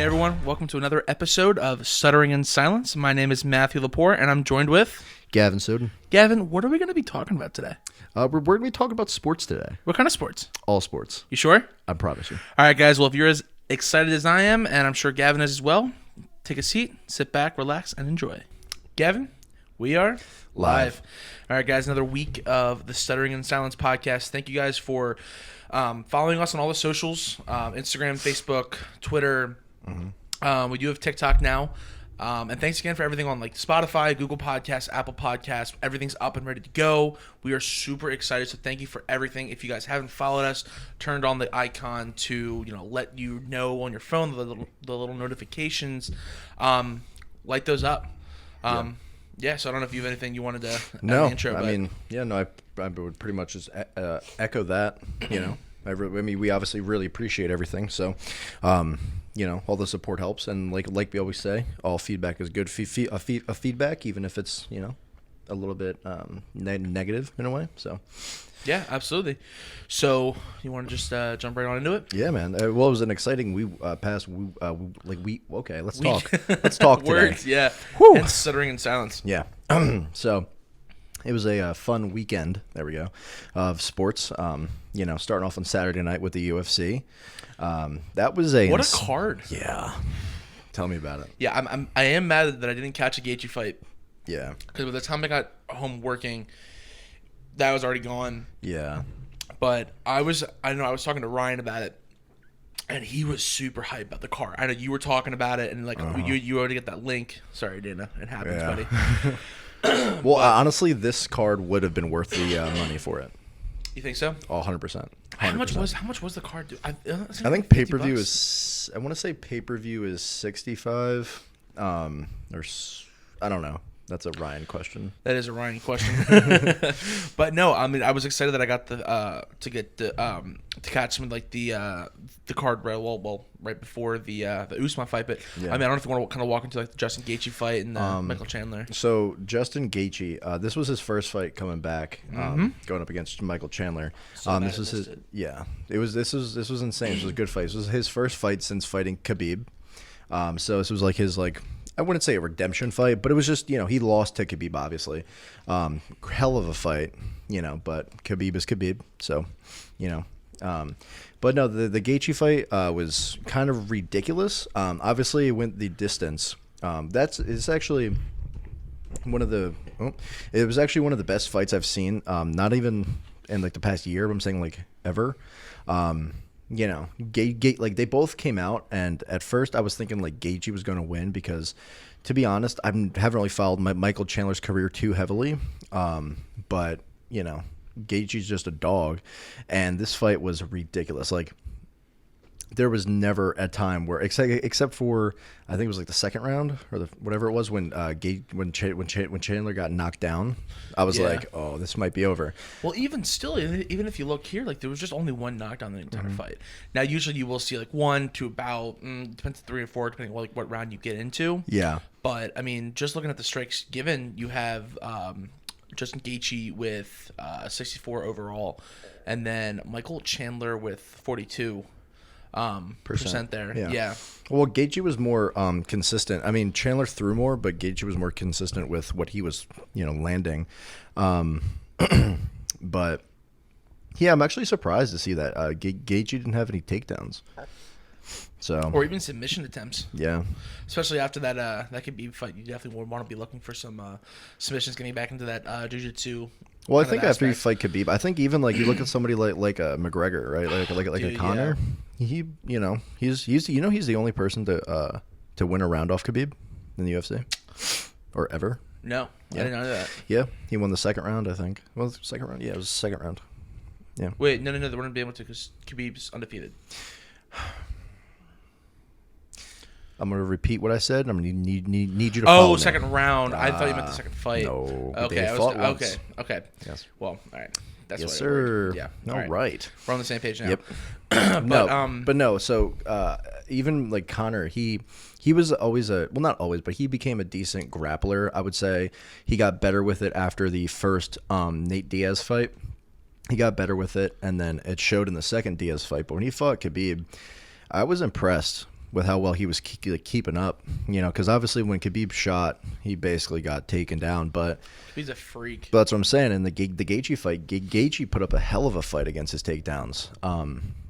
everyone, welcome to another episode of Stuttering in Silence. My name is Matthew Lepore, and I'm joined with... Gavin Soden. Gavin, what are we going to be talking about today? We're going to be talking about sports today. What kind of sports? All sports. You sure? I promise you. All right, guys, well, if you're as excited as I am, and I'm sure Gavin is as well, take a seat, sit back, relax, and enjoy. Gavin, we are live. All right, guys, another week of the Stuttering in Silence podcast. Thank you guys for following us on all the socials, Instagram, Facebook, Twitter. Mm-hmm. We do have TikTok now. And thanks again for everything on like Spotify, Google Podcasts, Apple Podcasts. Everything's up and ready to go. We are super excited, so thank you for everything. If you guys haven't followed us, turned on the icon to let you know on your phone the little notifications. Light those up. Yeah. So I don't know if you have anything you wanted to add in the intro. I would pretty much just echo that. We obviously really appreciate everything. So, all the support helps, and like we always say, all feedback is good feedback, even if it's a little bit negative in a way. So, yeah, absolutely. So, you want to just jump right on into it? Yeah, man. It was an exciting past week. Okay, let's talk. Let's talk today. Words, yeah. Whew. And stuttering in silence. Yeah. So. It was a fun weekend, there we go, of sports. Starting off on Saturday night with the UFC. That was what a card. Yeah. Tell me about it. Yeah, I am mad that I didn't catch a Gaethje fight. Yeah. Because by the time I got home working, that was already gone. Yeah. But I was talking to Ryan about it, and he was super hyped about the card. I know you were talking about it, and you already get that link. Sorry, Dana. It happens, buddy. Well, honestly, this card would have been worth the money for it. You think so? 100%. How much was the card? Dude? I think pay-per-view is. I want to say pay-per-view is $65. I don't know. That's a Ryan question. That is a Ryan question. But no, I mean, I was excited that I got to catch some of the card right before the Usman fight. But yeah. I mean, I don't know if you want to kind of walk into like the Justin Gaethje fight and Michael Chandler. So Justin Gaethje, this was his first fight coming back, going up against Michael Chandler. This was his. Yeah, this was insane. This was a good fight. This was his first fight since fighting Khabib. So this was like his I wouldn't say a redemption fight, but it was just, he lost to Khabib, obviously. Hell of a fight, but Khabib is Khabib. So, but no, the Gaethje fight was kind of ridiculous. Obviously, it went the distance. It's actually it was actually one of the best fights I've seen, not even in the past year, but I'm saying ever. They both came out, and at first I was thinking Gaethje was going to win because, to be honest, I haven't really followed Michael Chandler's career too heavily. But Gaethje's just a dog, and this fight was ridiculous. There was never a time where, except for I think it was the second round or whatever it was when Chandler got knocked down, I was oh, this might be over. Well, even if you look here, there was just only one knockdown in the entire fight. Now, usually you will see one to about depends 3 or 4 depending on what round you get into. Yeah. But I mean, just looking at the strikes given, you have Justin Gaethje with 64 overall, and then Michael Chandler with 42. Percent there. Yeah. Well, Gaethje was more consistent. I mean, Chandler threw more, but Gaethje was more consistent with what he was, landing. But yeah, I'm actually surprised to see that Gaethje didn't have any takedowns. Or even submission attempts. Yeah. Especially after that Khabib fight, you definitely would want to be looking for some submissions, getting back into that jiu-jitsu. Well, I think after you fight Khabib, I think even you look at somebody like McGregor, right? Like a Conor. Yeah. He's the only person to win a round off Khabib in the UFC, or ever. No, yeah. I didn't know that. Yeah, he won the second round, I think. Well, the second round. Yeah, it was the second round. Yeah. Wait, no, they wouldn't be able to because Khabib's undefeated. I'm going to repeat what I said. I'm going to need you to follow me. Second round. I thought you meant the second fight. No. Okay. Okay. Yes. Well, all right. That's yes, sir. Yeah. All right. We're on the same page now. Yep. But no. So even Conor, he was always not always, but he became a decent grappler. I would say he got better with it after the first Nate Diaz fight. He got better with it, and then it showed in the second Diaz fight. But when he fought Khabib, I was impressed with how well he was keeping up. Because obviously when Khabib shot, he basically got taken down. But he's a freak. But that's what I'm saying. In the Gaethje fight, Gaethje put up a hell of a fight against his takedowns.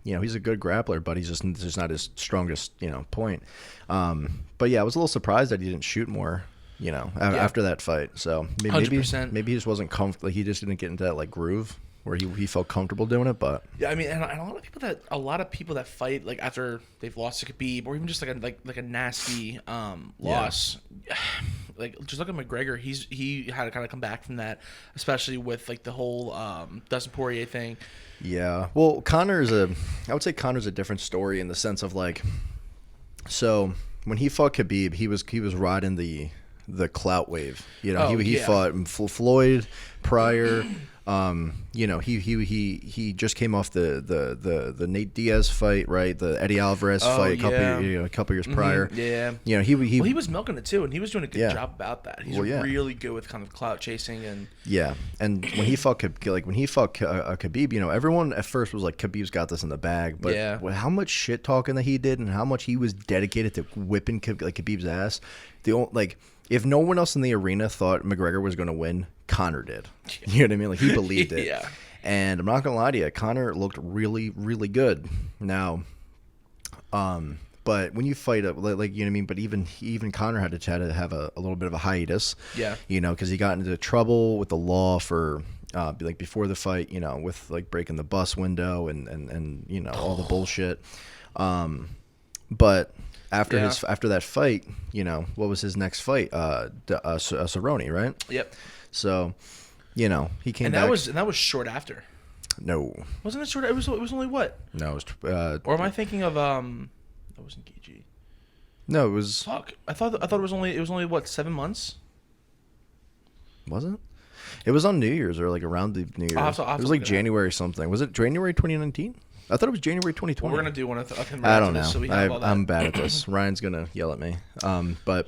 He's a good grappler, but he's just not his strongest point. But yeah, I was a little surprised that he didn't shoot more. After that fight. So maybe he just wasn't comfortable. He just didn't get into that groove where he felt comfortable doing it. But yeah, I mean, and a lot of people that fight after they've lost to Khabib or even just like a nasty loss. Just look at McGregor. He had to kind of come back from that, especially with the whole Dustin Poirier thing. Yeah. Well, I would say Conor's a different story in the sense of so when he fought Khabib, he was riding the clout wave. He fought Floyd prior. He just came off the Nate Diaz fight, right? The Eddie Alvarez fight a couple years prior. Yeah. He was milking it too, and he was doing a good job about that. He's really good with kind of clout chasing and And when he fought Khabib, everyone at first was like, Khabib's got this in the bag, but how much shit talking that he did and how much he was dedicated to whipping Khabib's ass. If no one else in the arena thought McGregor was going to win, Conor did. You know what I mean? He believed it. Yeah. And I'm not going to lie to you, Conor looked really, really good. Now, but when you fight, you know what I mean? But even Conor had to have a little bit of a hiatus. Yeah. Because he got into trouble with the law for before the fight, with breaking the bus window and all the bullshit. But after that fight, what was his next fight? Cerrone, right? Yep. So, he came and back. And that was short after. No. Wasn't it short? It was only what? No, it was. Or am I thinking of that wasn't Gaethje. No, it was. Fuck. I thought it was only what, 7 months? Was it? It was on New Year's or around the New Year's. It was January something. Was it January 2019? I thought it was January 2020. Well, we're gonna do one of them. I don't know. So we have all that. I'm bad at this. Ryan's gonna yell at me. But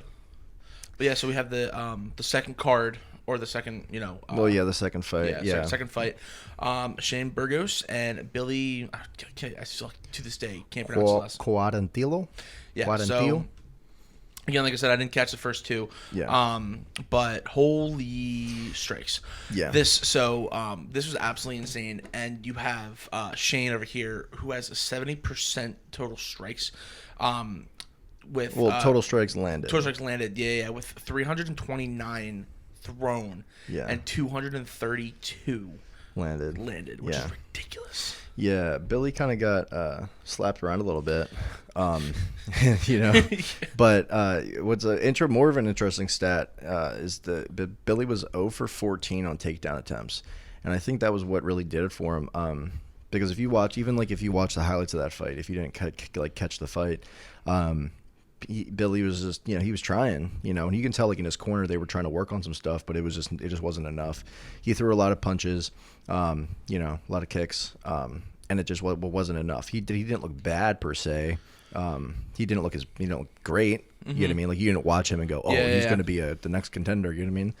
yeah, so we have the second card or the second, the second fight. Yeah. Second fight. Shane Burgos and Billy. I still to this day can't pronounce the last. Quarantillo. Yeah. So again, like I said, I didn't catch the first two. Yeah. But holy strikes. Yeah. This was absolutely insane, and you have Shane over here who has a 70% total strikes. With total strikes landed. Total strikes landed. Yeah, with 329 thrown. Yeah. And 232 landed, which is ridiculous. Yeah, Billy kind of got slapped around a little bit, But what's more of an interesting stat is Billy was 0 for 14 on takedown attempts, and I think that was what really did it for him. Because if you watch the highlights of that fight, if you didn't catch the fight, Billy was just he was trying, and you can tell in his corner they were trying to work on some stuff, but it just wasn't enough. He threw a lot of punches, a lot of kicks, and it just wasn't enough. He didn't look bad per se. He didn't look as great. Mm-hmm. You know what I mean? You didn't watch him and go, he's going to be the next contender. You know what I mean?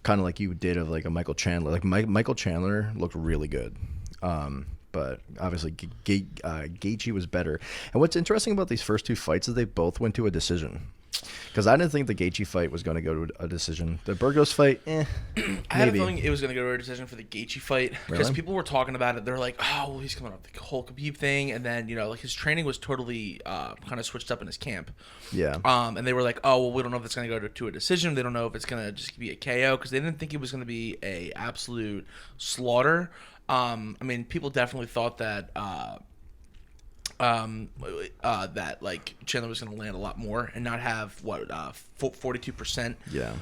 Kind of like you did of a Michael Chandler. Michael Chandler looked really good. But obviously, Gaethje was better. And what's interesting about these first two fights is they both went to a decision. Because I didn't think the Gaethje fight was going to go to a decision. The Burgos fight, I had a feeling it was going to go to a decision for the Gaethje fight. Because people were talking about it. They're like, oh, well, he's coming off the whole Khabib thing. And then, his training was totally kind of switched up in his camp. Yeah. And they were like, oh, well, we don't know if it's going to go to a decision. They don't know if it's going to just be a KO. Because they didn't think it was going to be a absolute slaughter. People definitely thought that Chandler was going to land a lot more and not have 42%. Yeah.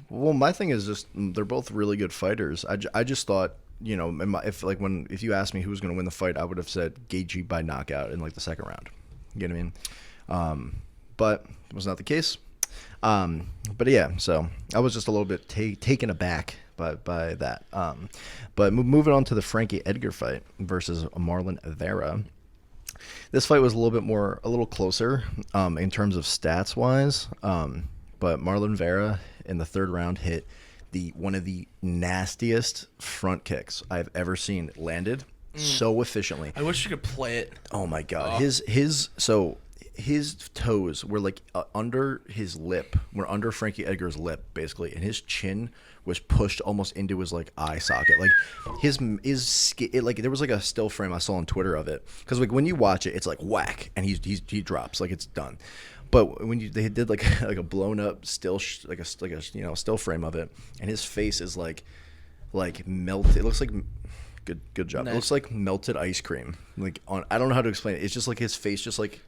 Well, my thing is just they're both really good fighters. I just thought if you asked me who was going to win the fight, I would have said Gaethje by knockout in the second round. You know what I mean? But it was not the case. But yeah, so I was just a little bit taken aback by that. But moving on to the Frankie Edgar fight versus Marlon Vera. This fight was a little closer in terms of stats wise. But Marlon Vera in the third round hit one of the nastiest front kicks I've ever seen landed. so efficiently. I wish you could play it. Oh my god, his toes were like under his lip, were under Frankie Edgar's lip basically, and his chin was pushed almost into his like eye socket. Like like there was like a still frame I saw on Twitter of it, because like when you watch it, it's like whack, and he drops like it's done. But when they did like a blown up still like a still frame of it, and his face is like melted. It looks like good job. Nice. It looks like melted ice cream. Like I don't know how to explain it. It's just like his face just like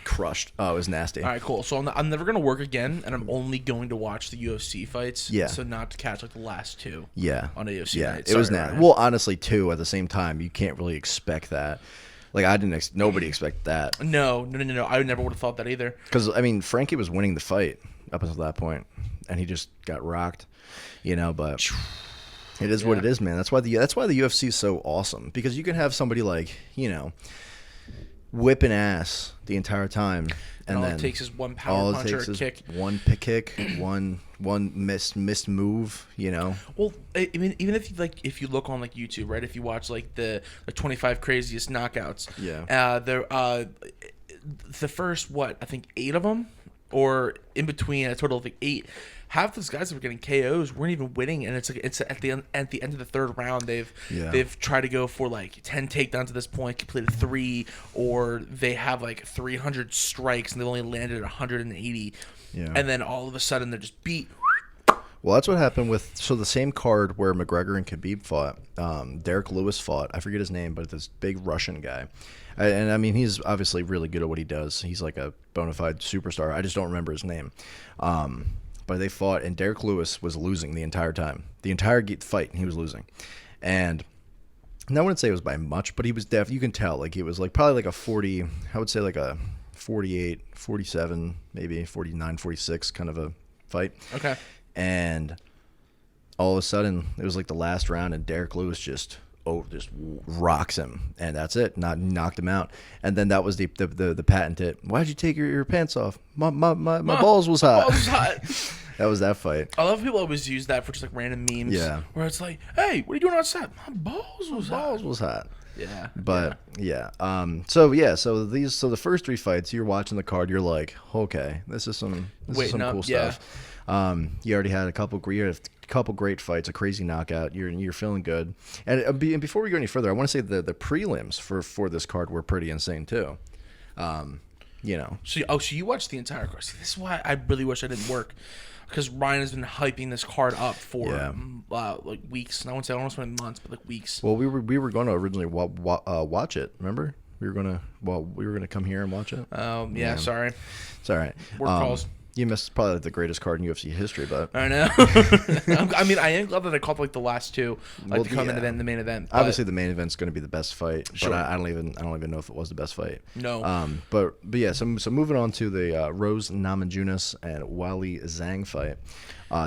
crushed. Oh, it was nasty. All right, cool. So I'm never gonna work again, and I'm only going to watch the UFC fights. Yeah. So not to catch like the last two. Yeah. On a UFC night. It was nasty. Well, honestly, too. At the same time, you can't really expect that. Like nobody expected that. No. I never would have thought that either. Because I mean, Frankie was winning the fight up until that point, and he just got rocked. But it is what it is, man. That's why the UFC is so awesome, because you can have somebody like whipping ass the entire time, and all then it takes is one power punch or a kick, one kick, one missed move. Well, I mean, even if you look on like YouTube, right? If you watch like the 25 craziest knockouts, the first I think 8 of them, or in between a total of like 8. Half those guys that were getting KOs weren't even winning, and it's at the end of the third round they've tried to go for like 10 takedowns at this point, completed 3, or they have like 300 strikes and they've only landed 180, and then all of a sudden they're just beat. Well, that's what happened with the same card where McGregor and Khabib fought. Derek Lewis fought. I forget his name, but this big Russian guy. And I mean, he's obviously really good at what he does. He's like a bona fide superstar. I just don't remember his name. But they fought, and Derek Lewis was losing the entire time. The entire fight, he was losing. And I wouldn't say it was by much, but he was you can tell. Like, it was like probably like a 40, I would say like a 48, 47, maybe 49, 46 kind of a fight. Okay. And all of a sudden, it was like the last round, and Derek Lewis just rocks him, and that's it. Knocked him out. And then that was the patented, "Why'd you take your pants off? My balls was hot." Balls was hot. That was that fight. I love people always use that for just like random memes. Yeah. Where it's like, "Hey, what are you doing outside?" My balls was hot. Yeah. But so the first 3 fights, you're watching the card, you're like, okay, this is some cool stuff. You already had a couple great fights, a crazy knockout. You're feeling good. And before we go any further, I want to say the prelims for this card were pretty insane too. So you watched the entire card. See, this is why I really wish I didn't work, because Ryan has been hyping this card up for like weeks. And I won't say almost months, but like weeks. Well, we were going to originally watch it. Remember, we were gonna come here and watch it. Yeah. Sorry. It's all right. Work calls. You missed probably the greatest card in UFC history, but I know. I mean, I am glad that I caught like the last 2, like the main event, the main event. But obviously, the main event's going to be the best fight. Sure. But I don't even know if it was the best fight. No. But yeah. So moving on to the Rose Namajunas and Wally Zhang fight.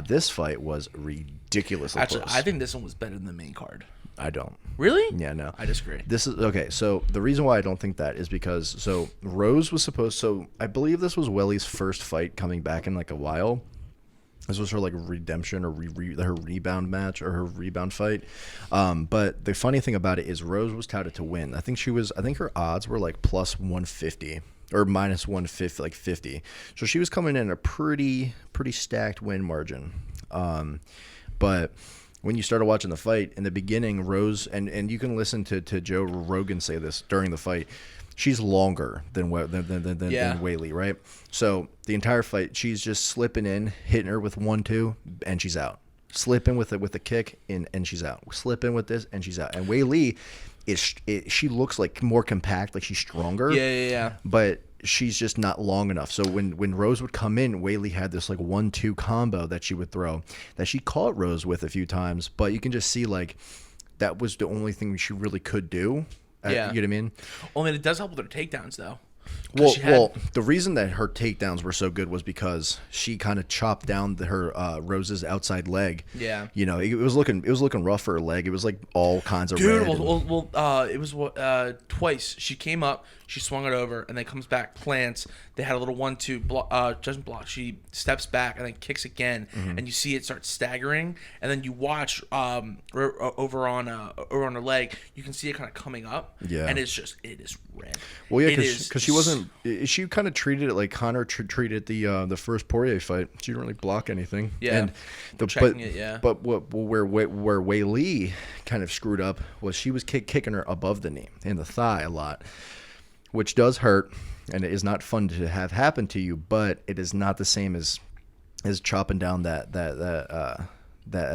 This fight was ridiculously Actually, close. I think this one was better than the main card. I don't. Really? Yeah, no. I disagree. This is okay. So the reason why I don't think that is because Rose was supposed. So I believe this was Welly's first fight coming back in like a while. This was her like redemption or her rebound match or her rebound fight. But the funny thing about it is Rose was touted to win. I think her odds were like plus 150 or minus 150, like 50. So she was coming in a pretty stacked win margin. But when you started watching the fight in the beginning, Rose, and you can listen to Joe Rogan say this during the fight, she's longer than Weili, right? So the entire fight, she's just slipping in, hitting her with 1-2, and she's out. Slip in with a kick, and she's out. Slip in with this, and she's out. And Weili she looks like more compact, like she's stronger. Yeah. But she's just not long enough. So when Rose would come in, Weili had this like 1-2 combo that she would throw that she caught Rose with a few times, but you can just see like that was the only thing she really could do. Yeah. You know what I mean? Well, I mean, it does help with her takedowns though. Well, the reason that her takedowns were so good was because she kind of chopped down her Rose's outside leg. Yeah. You know, it was looking rough for her leg. It was like all kinds of red. It was twice. She came up, she swung it over, and then comes back, plants. They had a little 1-2 doesn't block. She steps back and then kicks again, and you see it start staggering. And then you watch over on her leg, you can see it kind of coming up. Yeah. And it is red. Well, yeah, because she wasn't. She kind of treated it like Connor treated the first Poirier fight. She didn't really block anything. Yeah. And But where Wei Li kind of screwed up was she was kicking her above the knee and the thigh a lot, which does hurt, and it is not fun to have happen to you. But it is not the same as chopping down that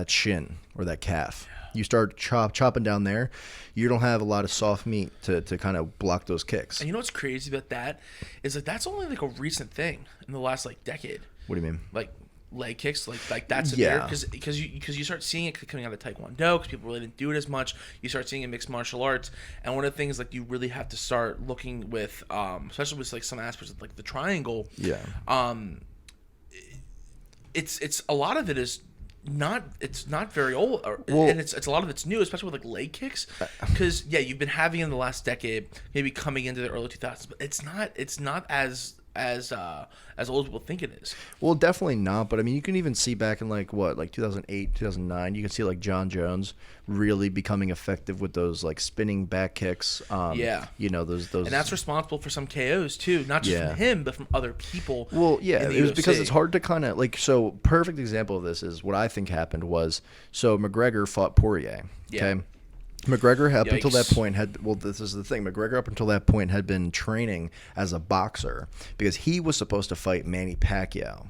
shin or that calf. You start chopping down there, you don't have a lot of soft meat to kind of block those kicks. And you know what's crazy about that is like that's only like a recent thing in the last like decade. What do you mean? Like leg kicks, like that's yeah. there because you start seeing it coming out of Taekwondo because people really didn't do it as much. You start seeing it in mixed martial arts, and one of the things like you really have to start looking with, especially with like some aspects of like the triangle. Yeah. It's a lot of it is. It's not very old, and it's a lot of it's new, especially with like leg kicks, because you've been having in the last decade, maybe coming into the early 2000s, but it's not as old as people think it is. Well, definitely not. But I mean, you can even see back in like 2008, 2009. You can see like John Jones really becoming effective with those like spinning back kicks. You know those. And that's responsible for some KOs too, not just from him, but from other people. Well, yeah, it was because it's hard to kind of like. So, perfect example of this is what I think happened was McGregor fought Poirier. Okay. McGregor up until that point this is the thing. McGregor up until that point had been training as a boxer because he was supposed to fight Manny Pacquiao.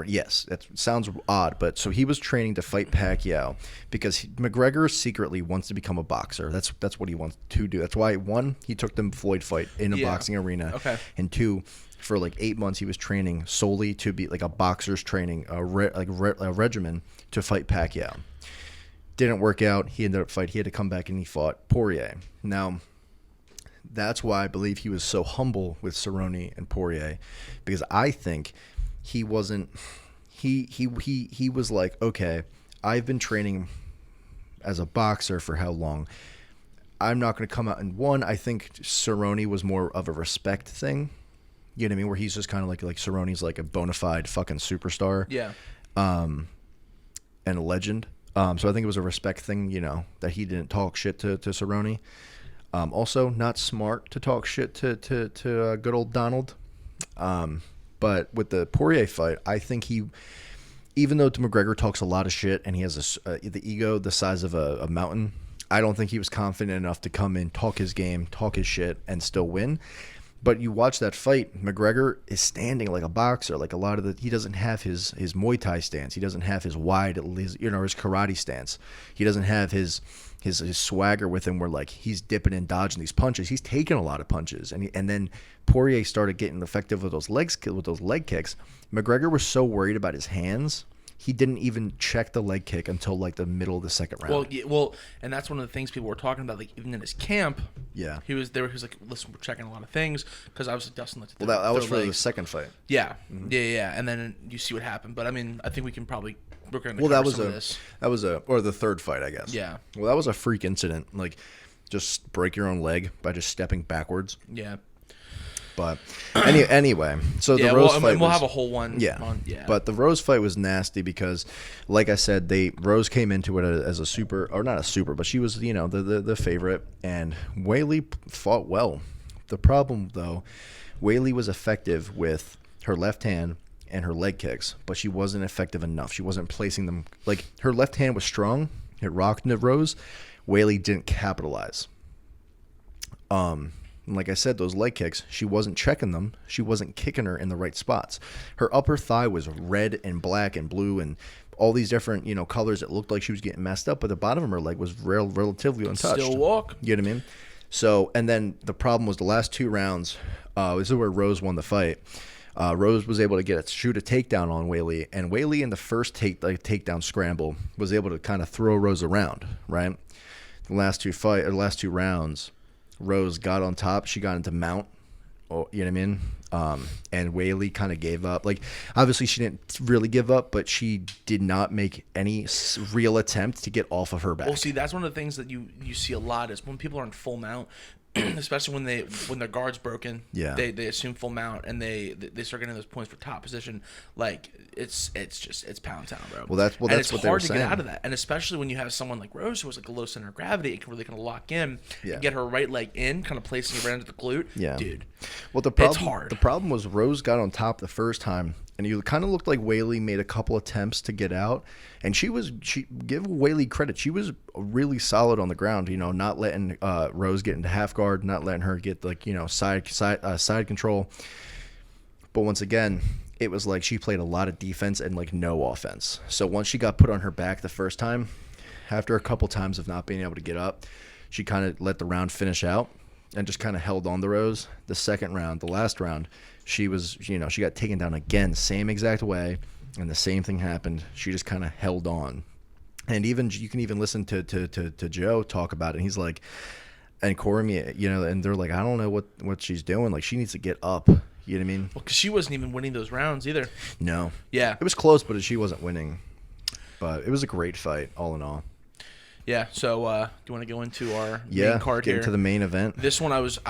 Yes, that sounds odd, but so he was training to fight Pacquiao because McGregor secretly wants to become a boxer. That's what he wants to do. That's why, one, he took the Floyd fight in a boxing arena. Okay. And two, for like 8 months, he was training solely to be like a boxer's training, a regimen to fight Pacquiao. Didn't work out. He ended up fighting. He had to come back and he fought Poirier. Now, that's why I believe he was so humble with Cerrone and Poirier, because I think he wasn't. He was like, okay, I've been training as a boxer for how long? I'm not going to come out and one. I think Cerrone was more of a respect thing. You know what I mean? Where he's just kind of like Cerrone's like a bona fide fucking superstar. Yeah. And a legend. So I think it was a respect thing, you know, that he didn't talk shit to Cerrone. Also, not smart to talk shit to good old Donald. But with the Poirier fight, I think even though McGregor talks a lot of shit and he has the ego the size of a mountain, I don't think he was confident enough to come in, talk his game, talk his shit, and still win. But you watch that fight, McGregor is standing like a boxer. Like he doesn't have his Muay Thai stance. He doesn't have his wide, his karate stance. He doesn't have his swagger with him where like he's dipping and dodging these punches. He's taking a lot of punches. And then Poirier started getting effective with those leg kicks. McGregor was so worried about his hands, he didn't even check the leg kick until like the middle of the second round. Well, and that's one of the things people were talking about. Like even in his camp, he was there. He was like, "Listen, we're checking a lot of things," because obviously Dustin looked at that was for the second fight. Yeah, yeah. And then you see what happened. But I mean, I think we can probably work on that was or the third fight, I guess. Yeah. Well, that was a freak incident. Like, just break your own leg by just stepping backwards. Yeah. But anyway, so the Rose fight we'll have a whole one. Yeah. But the Rose fight was nasty because, like I said, Rose came into it as a super, or not a super, but she was, you know, the favorite, and Wei Li fought well. The problem, though, Wei Li was effective with her left hand and her leg kicks, but she wasn't effective enough. She wasn't placing them. Like, her left hand was strong. It rocked into Rose. Wei Li didn't capitalize. And like I said, those leg kicks, she wasn't checking them. She wasn't kicking her in the right spots. Her upper thigh was red and black and blue and all these different, you know, colors. It looked like she was getting messed up, but the bottom of her leg was relatively untouched. Still walk. You know what I mean? So, and then the problem was the last 2 rounds. This is where Rose won the fight. Rose was able to shoot a takedown on Wei Li, and Wei Li in the first takedown scramble was able to kind of throw Rose around, right? The last 2 rounds. Rose got on top. She got into mount. Oh, you know what I mean? And Whaley kind of gave up. Like, obviously, she didn't really give up, but she did not make any real attempt to get off of her back. Well, see, that's one of the things that you see a lot is when people are in full mount, especially when their guard's broken. Yeah. They assume full mount and they start getting those points for top position. Like it's pound town, bro. Well, that's what they were saying. It's hard to get out of that, and especially when you have someone like Rose who has like a low center of gravity, it can really kind of lock in, and get her right leg in, kind of placing it right into the glute. Yeah, dude. Well, the problem, it's hard. The problem was Rose got on top the first time, and you kind of looked like Whaley made a couple attempts to get out, and she give Whaley credit. She was really solid on the ground, you know, not letting Rose get into half guard, not letting her get like, you know, side control. But once again, it was like she played a lot of defense and like no offense. So once she got put on her back the first time, after a couple times of not being able to get up, she kind of let the round finish out and just kind of held on the Rose. The second round, the last round, she was, you know, she got taken down again, same exact way, and the same thing happened. She just kind of held on. And even you can even listen to Joe talk about it. He's like, and Corey, you know, and they're like, I don't know what she's doing. Like, she needs to get up. You know what I mean? Well, because she wasn't even winning those rounds either. No. Yeah. It was close, but she wasn't winning. But it was a great fight, all in all. Yeah. So, do you want to go into our main card here? Get into the main event. This one, I was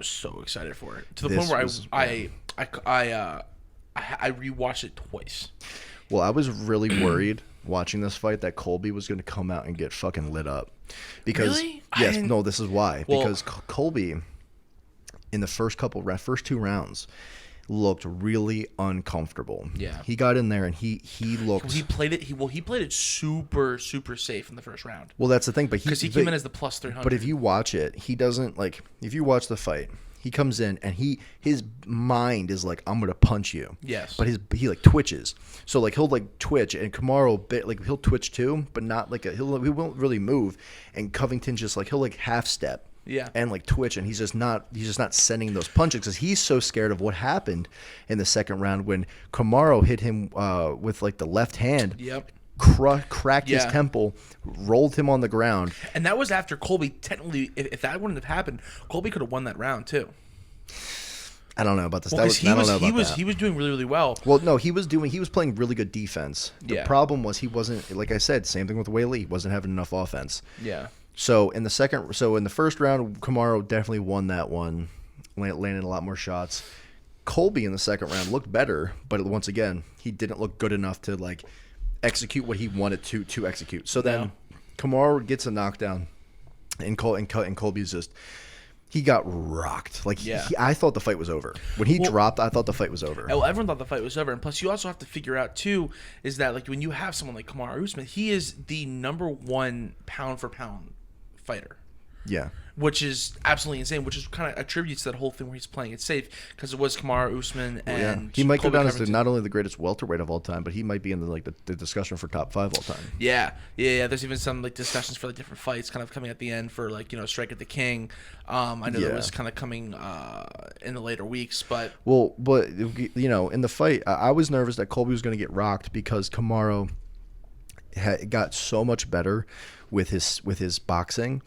so excited for it, to the point where I rewatched it twice. Well, I was really worried watching this fight that Colby was going to come out and get fucking lit up. Because really? Yes, no, this is why. Well, because Colby, in the first two rounds, looked really uncomfortable. Yeah. He got in there and he looked. He played it super safe in the first round. Well, that's the thing, because he came in as the plus 300. But if you watch it, he doesn't like. If you watch the fight, he comes in and his mind is like, I'm gonna punch you. Yes. But he like twitches. So like he'll like twitch, and Kamaru he'll twitch too, but not like he won't really move. And Covington just like he'll like half step. Yeah. And like twitch, and he's just not sending those punches because he's so scared of what happened in the second round when Kamaru hit him with like the left hand. Yep. Cracked his temple, rolled him on the ground. And that was after Colby technically, if that wouldn't have happened, Colby could have won that round too. I don't know about this. Well, he was doing really well. Well, no, he was playing really good defense. The problem was he wasn't, like I said, same thing with Whaley. He wasn't having enough offense. Yeah. So in the first round, Kamaru definitely won that one, landing a lot more shots. Colby in the second round looked better, but once again, he didn't look good enough to like execute what he wanted to execute. So then Kamaru gets a knockdown, and Colby's just, he got rocked. Like I thought the fight was over when he dropped. I thought the fight was over. Well, everyone thought the fight was over, and plus you also have to figure out too is that like when you have someone like Kamaru Usman, he is the #1 pound for pound fighter. Yeah. Which is absolutely insane, which is kind of attributes to that whole thing where he's playing it safe, because it was Kamaru Usman and he might go Colby down as Covington. not only the greatest welterweight of all time, but he might be in the discussion for top 5 all time. Yeah. There's even some like discussions for like different fights kind of coming at the end for like, you know, Strike at the King. I know that was kind of coming in the later weeks, but you know, in the fight, I was nervous that Colby was going to get rocked because Kamaru got so much better with his boxing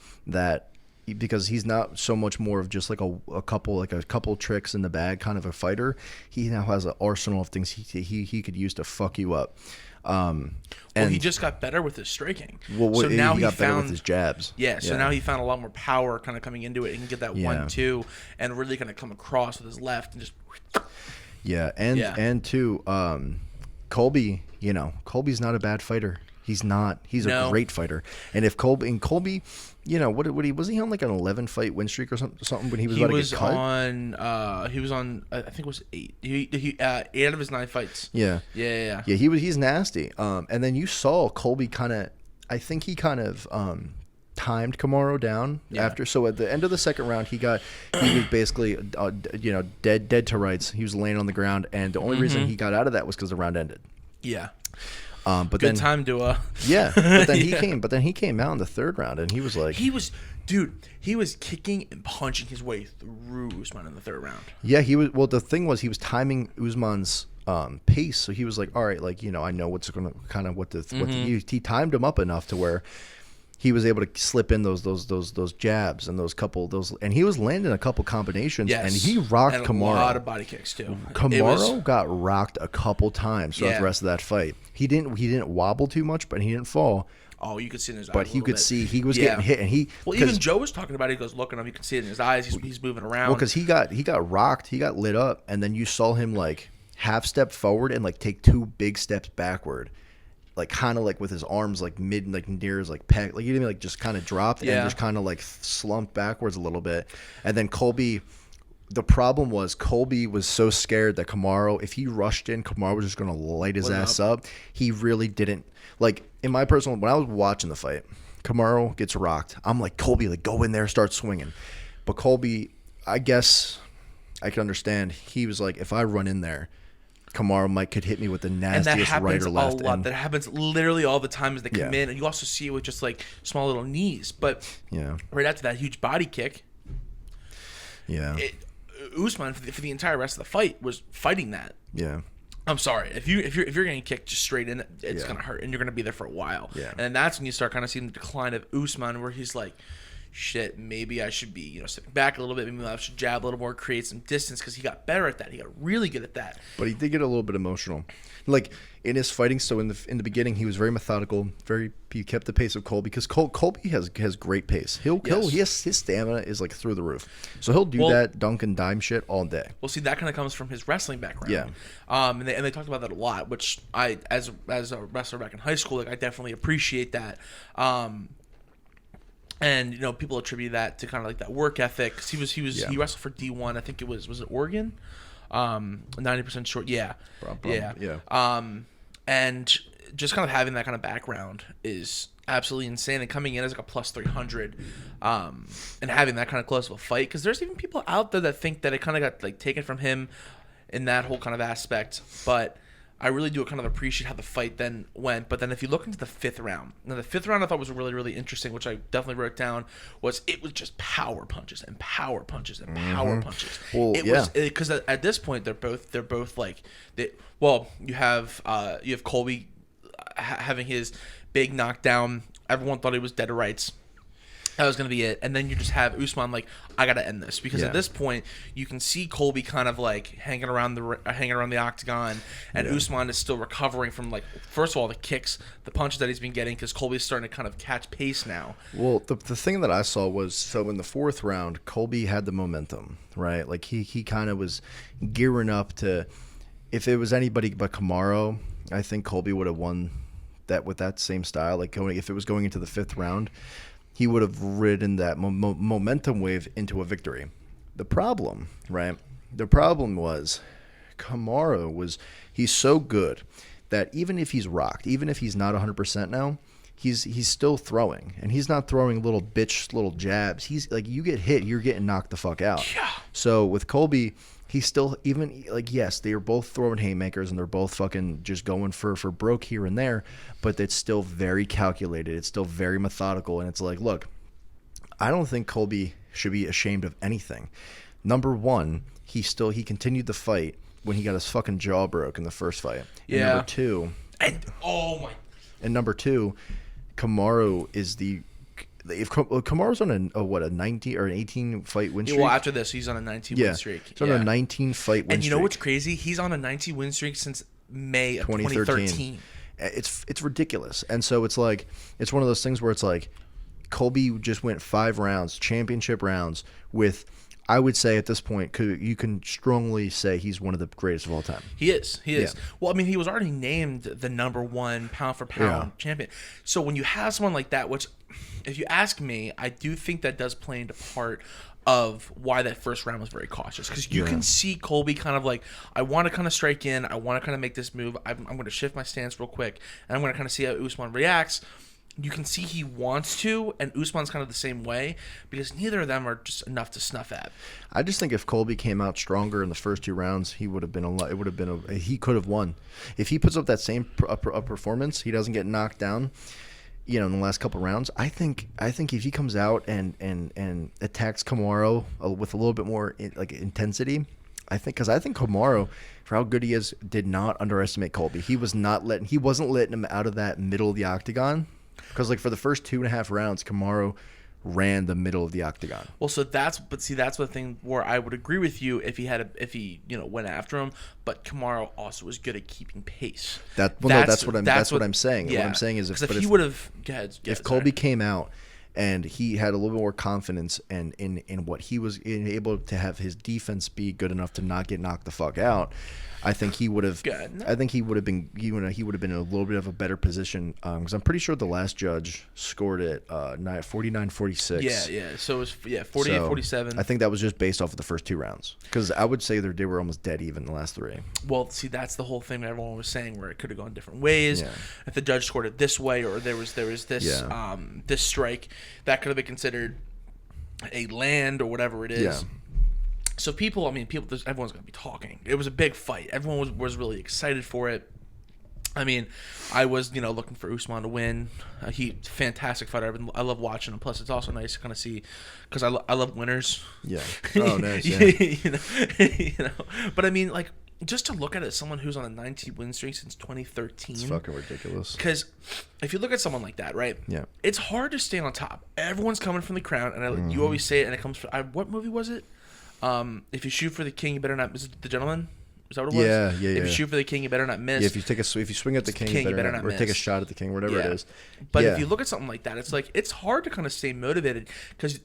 because he's not so much more of just like a couple tricks in the bag kind of a fighter. He now has an arsenal of things he could use to fuck you up. And he just got better with his striking. So now he got better with his jabs. Yeah, so now he found a lot more power kind of coming into it. He can get that 1-2 and really kind of come across with his left and just. Yeah, and too, Colby. You know, Colby's not a bad fighter. He's not. He's a great fighter. And if Colby, you know, what was he on like an 11 fight win streak or something when he was about to get cut? He was on. I think it was 8. He 8 out of his 9 fights. Yeah. Yeah. He's nasty. And then you saw Colby kind of. I think he kind of timed Kamaru down after. So at the end of the second round, he was basically dead to rights. He was laying on the ground, and the only reason he got out of that was because the round ended. Yeah. But good then time to but then he came out in the third round and he was like he was kicking and punching his way through Usman in the third round. Yeah, he was. Well, the thing was he was timing Usman's pace, so he was like, all right, like, you know, I know what's going to kind of he timed him up enough to where he was able to slip in those jabs and and he was landing a couple combinations, and he rocked Kamaru. A lot of body kicks too. Kamaru got rocked a couple times throughout the rest of that fight. He didn't wobble too much, but he didn't fall. Oh, you could see in his eyes. But you could see he was getting hit, and even Joe was talking about it. He goes, "Look at him. You can see it in his eyes. He's moving around." Well, because he got rocked, he got lit up, and then you saw him like half step forward and like take 2 big steps backward, like kind of like with his arms like mid, like near his like pec, like he didn't like just kind of dropped and just kind of like slumped backwards a little bit, and then Colby. The problem was Colby was so scared that Kamaru, if he rushed in, Kamaru was just going to light his ass up. He really didn't. Like, in my personal, when I was watching the fight, Kamaru gets rocked. I'm like, Colby, like, go in there, start swinging. But Colby, I guess I can understand. He was like, if I run in there, Kamaru could hit me with the nastiest right or left. And that happens a lot. That happens literally all the time as they come in. And you also see it with just, like, small little knees. But right after that huge body kick, Usman for the entire rest of the fight was fighting that. Yeah. I'm sorry. If you're getting kicked just straight in, it's gonna hurt, and you're gonna be there for a while. Yeah. And that's when you start kind of seeing the decline of Usman, where he's like, shit, maybe I should be stepping back a little bit. Maybe I should jab a little more, create some distance, because he got better at that. He got really good at that. But he did get a little bit emotional, like in his fighting. So in the beginning, he was very methodical. He kept the pace of Colby, because Colby has great pace. His stamina is like through the roof. So he'll do that dunk and dime shit all day. Well, see, that kind of comes from his wrestling background. Yeah. And they talked about that a lot, which I, as a wrestler back in high school, like I definitely appreciate that. And people attribute that to kind of like that work ethic, because he wrestled for D1. I think it was it Oregon, 90% short. Yeah, and just kind of having that kind of background is absolutely insane. And coming in as like a plus 300, and having that kind of close of a fight, because there's even people out there that think that it kind of got like taken from him in that whole kind of aspect, but I really do kind of appreciate how the fight then went. But then if you look into the 5th round, now the 5th round I thought was really, really interesting, which I definitely wrote down, it was just power punches and power punches and power punches. Well, was because at this point they're both like you have Colby having his big knockdown. Everyone thought he was dead to rights. That was going to be it. And then you just have Usman like, I got to end this. Because at this point, you can see Colby kind of like hanging around the octagon. And Usman is still recovering from, like, first of all, the kicks, the punches that he's been getting, because Colby's starting to kind of catch pace now. Well, the thing that I saw was, so in the 4th round, Colby had the momentum, right? Like, he kind of was gearing up to, if it was anybody but Kamaru, I think Colby would have won that with that same style. Like, if it was going into the 5th round, he would have ridden that momentum wave into a victory. The problem was Kamaru he's so good that even if he's rocked, even if he's not 100% now, he's still throwing, and he's not throwing little jabs. He's like, you get hit, you're getting knocked the fuck out. Yeah. So with Colby, he's still, even like, yes, they are both throwing haymakers and they're both fucking just going for broke here and there, but it's still very calculated. It's still very methodical, and it's like, look, I don't think Colby should be ashamed of anything. Number one, he continued the fight when he got his fucking jaw broke in the first fight. And yeah. Number two, Kamaru is if Kamaru's on a 19 or an 18 fight win streak. Well, after this, he's on a 19 win streak. He's on a 19 fight win streak. And you know what's crazy? He's on a 19 win streak since May of 2013. It's ridiculous. And so it's like, it's one of those things where it's like, Colby just went 5 rounds, championship rounds, with, I would say at this point, you can strongly say he's one of the greatest of all time. He is. Yeah. Well, I mean, he was already named the number 1 pound for pound champion. So when you have someone like that, which, if you ask me, I do think that does play into part of why that first round was very cautious, because you can see Colby kind of like, I want to kind of strike in, I want to kind of make this move, I'm going to shift my stance real quick, and I'm going to kind of see how Usman reacts. You can see he wants to, and Usman's kind of the same way, because neither of them are just enough to snuff at. I just think if Colby came out stronger in the first 2 rounds, he would have been he could have won. If he puts up that same performance, he doesn't get knocked down, in the last couple rounds. I think if he comes out and attacks Kamaru with a little bit more intensity, because I think Kamaru, for how good he is, did not underestimate Colby. He wasn't letting him out of that middle of the octagon. Because like for the first 2.5 rounds, Kamaru ran the middle of the octagon. Well, so that's the thing where I would agree with you if he went after him, but Kamaru also was good at keeping pace. That's what I'm saying. Yeah. What I'm saying is if he would have, if Colby came out and he had a little bit more confidence and in what he was able to have his defense be good enough to not get knocked the fuck out, I think he would have. I think he would have been. He would have been in a little bit of a better position because I'm pretty sure the last judge scored it 49-46. Yeah. So it was 48-47. I think that was just based off of the first 2 rounds because I would say they were almost dead even the last 3. Well, see, that's the whole thing that everyone was saying where it could have gone different ways. Yeah. If the judge scored it this way or there was this this strike, that could have been considered a land or whatever it is. Yeah. So everyone's going to be talking. It was a big fight. Everyone was really excited for it. I mean, I was, looking for Usman to win. Fantastic fighter. I love watching him. Plus, it's also nice to kind of see, because I love winners. Yeah. Oh, nice. Yeah. But I mean, like, just to look at it as someone who's on a 19-win streak since 2013. It's fucking ridiculous. Because if you look at someone like that, right? Yeah. It's hard to stay on top. Everyone's coming from the crown, and you always say it, and it comes from what movie was it? If you shoot for the king, you better not. Is it The Gentleman? Is that what it was? Yeah. If you shoot for the king, you better not miss. Yeah, if you swing at the king, you better not or take a shot at the king, whatever it is. But if you look at something like that, it's like it's hard to kind of stay motivated because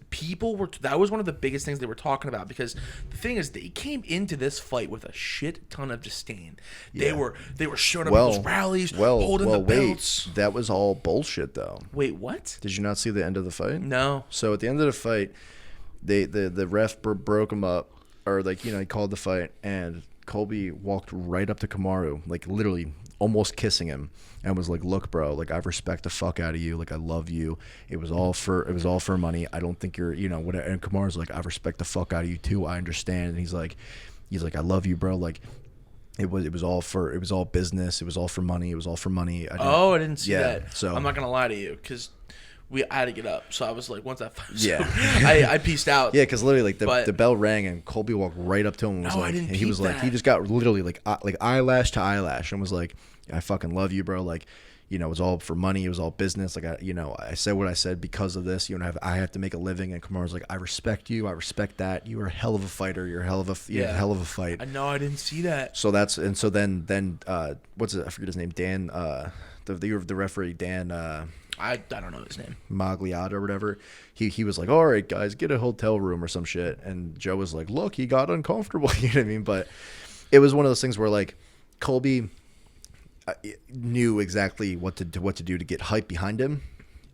that was one of the biggest things they were talking about. Because the thing is, they came into this fight with a shit ton of disdain. They were showing up at those rallies, holding the belts. That was all bullshit, though. Wait, what? Did you not see the end of the fight? No. So at the end of the fight, the ref broke him up, or he called the fight, and Colby walked right up to Kamaru, like literally almost kissing him, and was like, "Look, bro, like I respect the fuck out of you, like I love you. It was all for money. I don't think you're, whatever." And Kamaru's like, "I respect the fuck out of you too. I understand." And he's like, "I love you, bro. Like it was all business. It was all for money. It was all for money." I didn't see that. So I'm not gonna lie to you because I had to get up, so I was like, once that I pieced out. Yeah, because literally, the bell rang and Colby walked right up to him and was I didn't he was like, he just got literally like eyelash to eyelash and was like, "I fucking love you, bro. Like, it was all for money. It was all business. Like, I said what I said because of this. I have to make a living." And Kamaru's like, "I respect you. I respect that. You are a hell of a fighter. You're a hell of a hell of a fight." I know. I didn't see that. So then what's it? I forget his name. Dan. The referee Dan. I don't know his name. Magliotta or whatever. He was like, "All right, guys, get a hotel room or some shit." And Joe was like, "Look, he got uncomfortable." You know what I mean? But it was one of those things where like Colby knew exactly what to do to get hype behind him,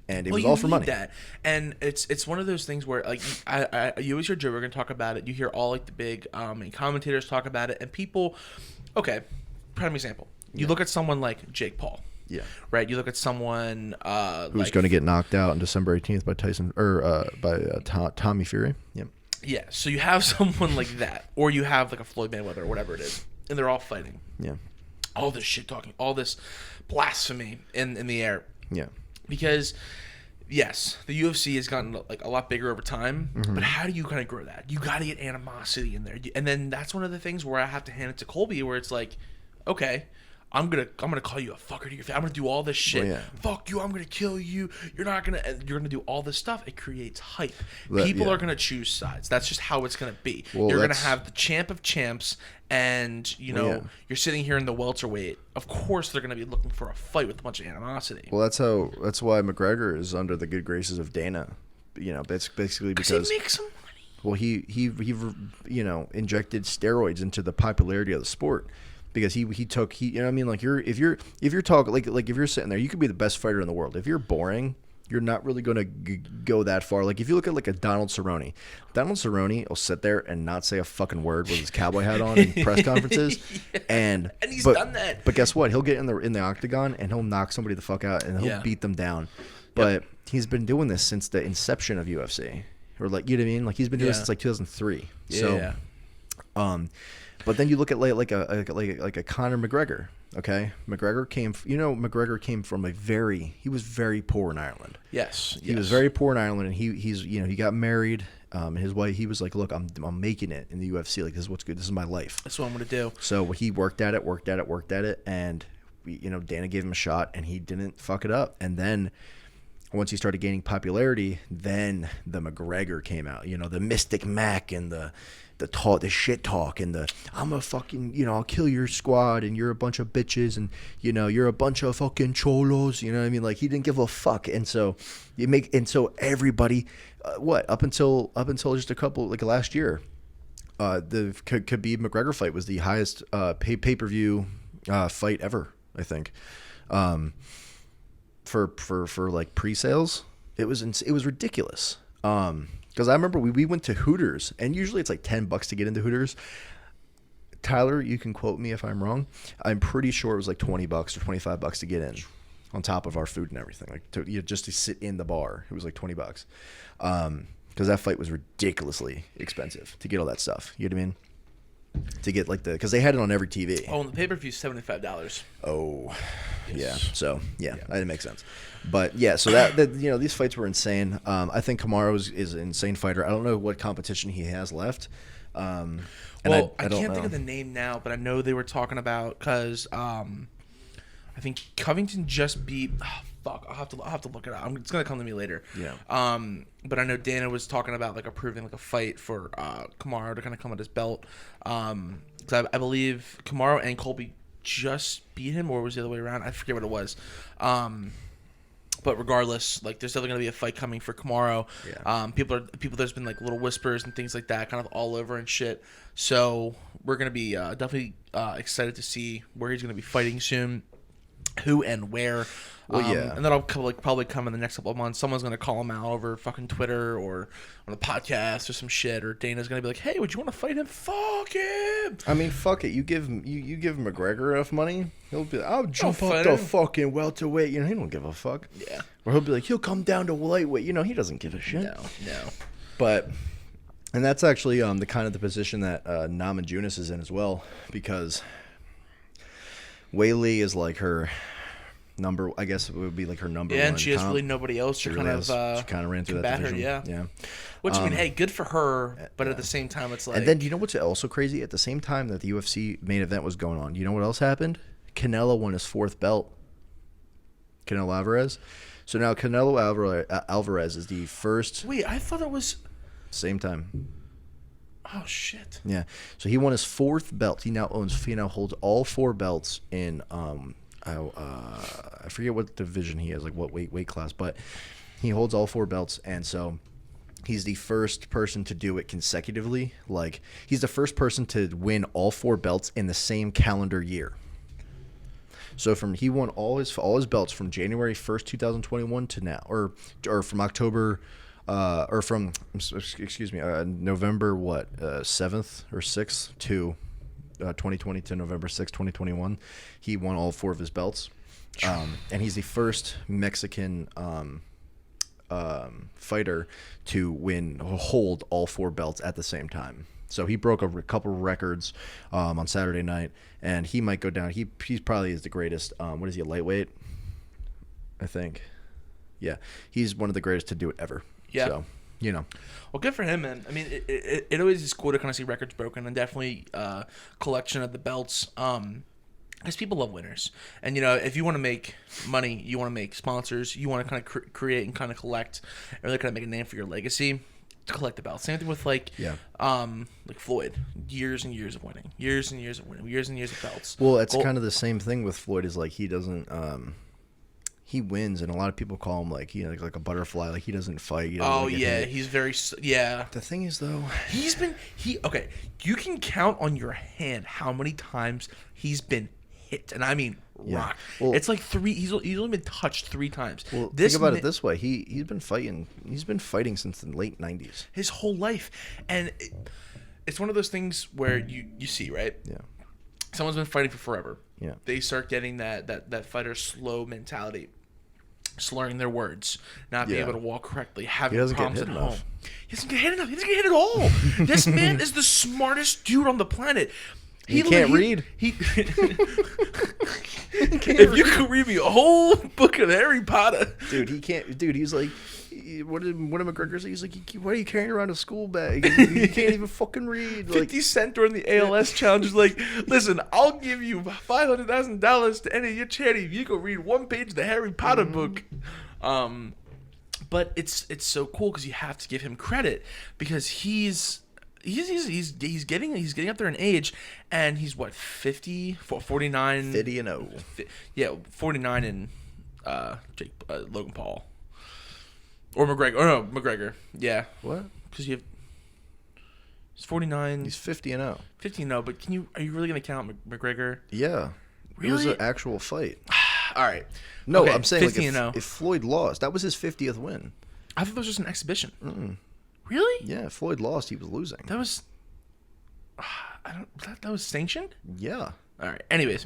and it was all for money. That. And it's one of those things where like you always hear Joe Rogan talk about it. You hear all like the big commentators talk about it, and people. Okay, prime example. You look at someone like Jake Paul. Yeah. Right. You look at someone who's going to get knocked out on December 18th by Tyson or by Tommy Fury. Yep. Yeah. So you have someone like that, or you have like a Floyd Mayweather or whatever it is, and they're all fighting. Yeah. All this shit talking, all this blasphemy in the air. Yeah. Because yes, the UFC has gotten like a lot bigger over time, but how do you kind of grow that? You got to get animosity in there, and then that's one of the things where I have to hand it to Colby, where it's like, okay. I'm gonna call you a fucker to your face. I'm gonna do all this shit. Well, yeah. Fuck you. I'm gonna kill you. You're gonna do all this stuff. It creates hype. People are gonna choose sides. That's just how it's gonna be. Well, you're gonna have the champ of champs, and you're sitting here in the welterweight. Of course, they're gonna be looking for a fight with a bunch of animosity. Well, that's why McGregor is under the good graces of Dana. Basically because he makes some money. Well, he injected steroids into the popularity of the sport. Because he took like if you're talking like if you're sitting there, you could be the best fighter in the world. If you're boring, you're not really going to go that far. Like if you look at like a Donald Cerrone will sit there and not say a fucking word with his cowboy hat on in press conferences, and he's done that. But guess what? He'll get in the octagon and he'll knock somebody the fuck out and he'll beat them down. But he's been doing this since the inception of UFC, or like you know what I mean? Like he's been doing this since like 2003. But then you look at like a Conor McGregor. Okay, McGregor came from he was very poor in Ireland. Yes, he was very poor in Ireland, and he got married. And his wife, he was like, "Look, I'm making it in the UFC. Like this is what's good. This is my life. That's what I'm gonna do." So he worked at it, and Dana gave him a shot, and he didn't fuck it up. And then once he started gaining popularity, then the McGregor came out. You know, the Mystic Mac and the shit talk and the I'm a fucking, you know, I'll kill your squad and you're a bunch of bitches and, you know, you're a bunch of fucking cholos. You know what I mean? Like, he didn't give a fuck. And so everybody, up until just a couple, like last year, the Khabib McGregor fight was the highest pay-per-view fight ever, I think. For like pre-sales, it was ridiculous. Because I remember we went to Hooters, and usually it's like $10 to get into Hooters. Tyler, you can quote me if I'm wrong. I'm pretty sure it was like $20 or $25 to get in, on top of our food and everything. Like just to sit in the bar, it was like $20. Because that fight was ridiculously expensive to get all that stuff. You know what I mean? To get like because they had it on every TV. Oh, and the pay-per-view is $75. Oh, yes. Yeah. So that didn't make sense. But yeah, so that you know, these fights were insane. I think Kamaru is an insane fighter. I don't know what competition he has left. And well, I don't can't know. think of the name now, but I know they were talking about because I think Covington just beat. Oh, fuck, I'll have to look it up. It's gonna come to me later. Yeah. But I know Dana was talking about like approving like a fight for Kamaru to kind of come at his belt. Because I believe Kamaru and Colby just beat him, or was it the other way around? I forget what it was. But regardless, like, there's definitely gonna be a fight coming for Kamaru. Yeah. People. There's been like little whispers and things like that, kind of all over and shit. So we're gonna be definitely excited to see where he's gonna be fighting soon, who and where. Well, yeah. And that'll probably come in the next couple of months. Someone's gonna call him out over fucking Twitter or on a podcast or some shit. Or Dana's gonna be like, "Hey, would you want to fight him? Fuck him!" I mean, fuck it. You give McGregor enough money, he'll be like, "I'll jump up fight to him. fucking welterweight." You know, he don't give a fuck. Yeah. Or he'll be like, he'll come down to lightweight. You know, he doesn't give a shit. No. But, and that's actually the kind of the position that Namajunas is in as well, because Weili is like her number. I guess it would be like her number one. Yeah, and she has comp. really nobody else to kind of She kind of ran through that combat her. division. Yeah. Yeah. Which I mean, hey, good for her. But at the same time, it's like. And then, do you know what's also crazy? At the same time that the UFC main event was going on, you know what else happened? Canelo won his 4th belt. Canelo Alvarez. So now Canelo Alvarez is the first. Wait, I thought it was. Same time. Oh shit. Yeah. So he won his 4th belt. He now holds all 4 belts in I forget what division he has, like what weight class, but he holds all 4 belts, and so he's the first person to do it consecutively. Like, he's the first person to win all 4 belts in the same calendar year. So he won all his belts from January 1st, 2021 to now, or from October, or from November 7th or 6th to 2020 to November 6th, 2021. He won all 4 of his belts, and he's the first Mexican fighter to hold all 4 belts at the same time. So he broke a couple records on Saturday night, and he might go down. He probably is the greatest. What is he, a lightweight? I think. Yeah, he's one of the greatest to do it ever. Yeah. So, you know. Well, good for him, man. I mean, it always is cool to kind of see records broken, and definitely collection of the belts. Because people love winners. And, you know, if you want to make money, you want to make sponsors, you want to kind of create and kind of collect, and really kind of make a name for your legacy, to collect the belts. Same thing with, like Floyd. Years and years of winning. Years and years of winning. Years and years of belts. Well, it's kind of the same thing with Floyd, is like he doesn't he wins, and a lot of people call him like like a butterfly, like he doesn't fight. He doesn't he's very The thing is, though, okay. You can count on your hand how many times he's been hit, and I mean rock. Well, it's like 3. He's only been touched 3 times. Well, think about it this way: he's been fighting. He's been fighting since the late '90s, his whole life, and it's one of those things where you see, right? Yeah. Someone's been fighting for forever. Yeah. They start getting that fighter slow mentality. Slurring their words, not being able to walk correctly, having problems at home. He doesn't get hit enough. He doesn't get hit at all. This man is the smartest dude on the planet. He can't read. If you could read me a whole book of Harry Potter, dude, he can't. Dude, he's like, what did McGregor say? He's like, why are you carrying around a school bag? You can't even fucking read. 50 Cent during the ALS challenge is like, listen, I'll give you $500,000 to any of your charity if you can read 1 page of the Harry Potter book. But it's so cool because you have to give him credit because he's getting up there in age, and he's what 50, 49, 50 and 0. Yeah, 49 in Logan Paul or McGregor. Oh no, McGregor. Yeah, What? because he's 49. He's 50 and 0. 50 and 0. But are you really gonna count McGregor? Yeah. Really? It was an actual fight. All right. No, Okay, I'm saying 50 like and 0. if Floyd lost, that was his 50th win. I thought that was just an exhibition. Really? Yeah, if Floyd lost, he was losing. That was. That was sanctioned. Yeah. All right. Anyways,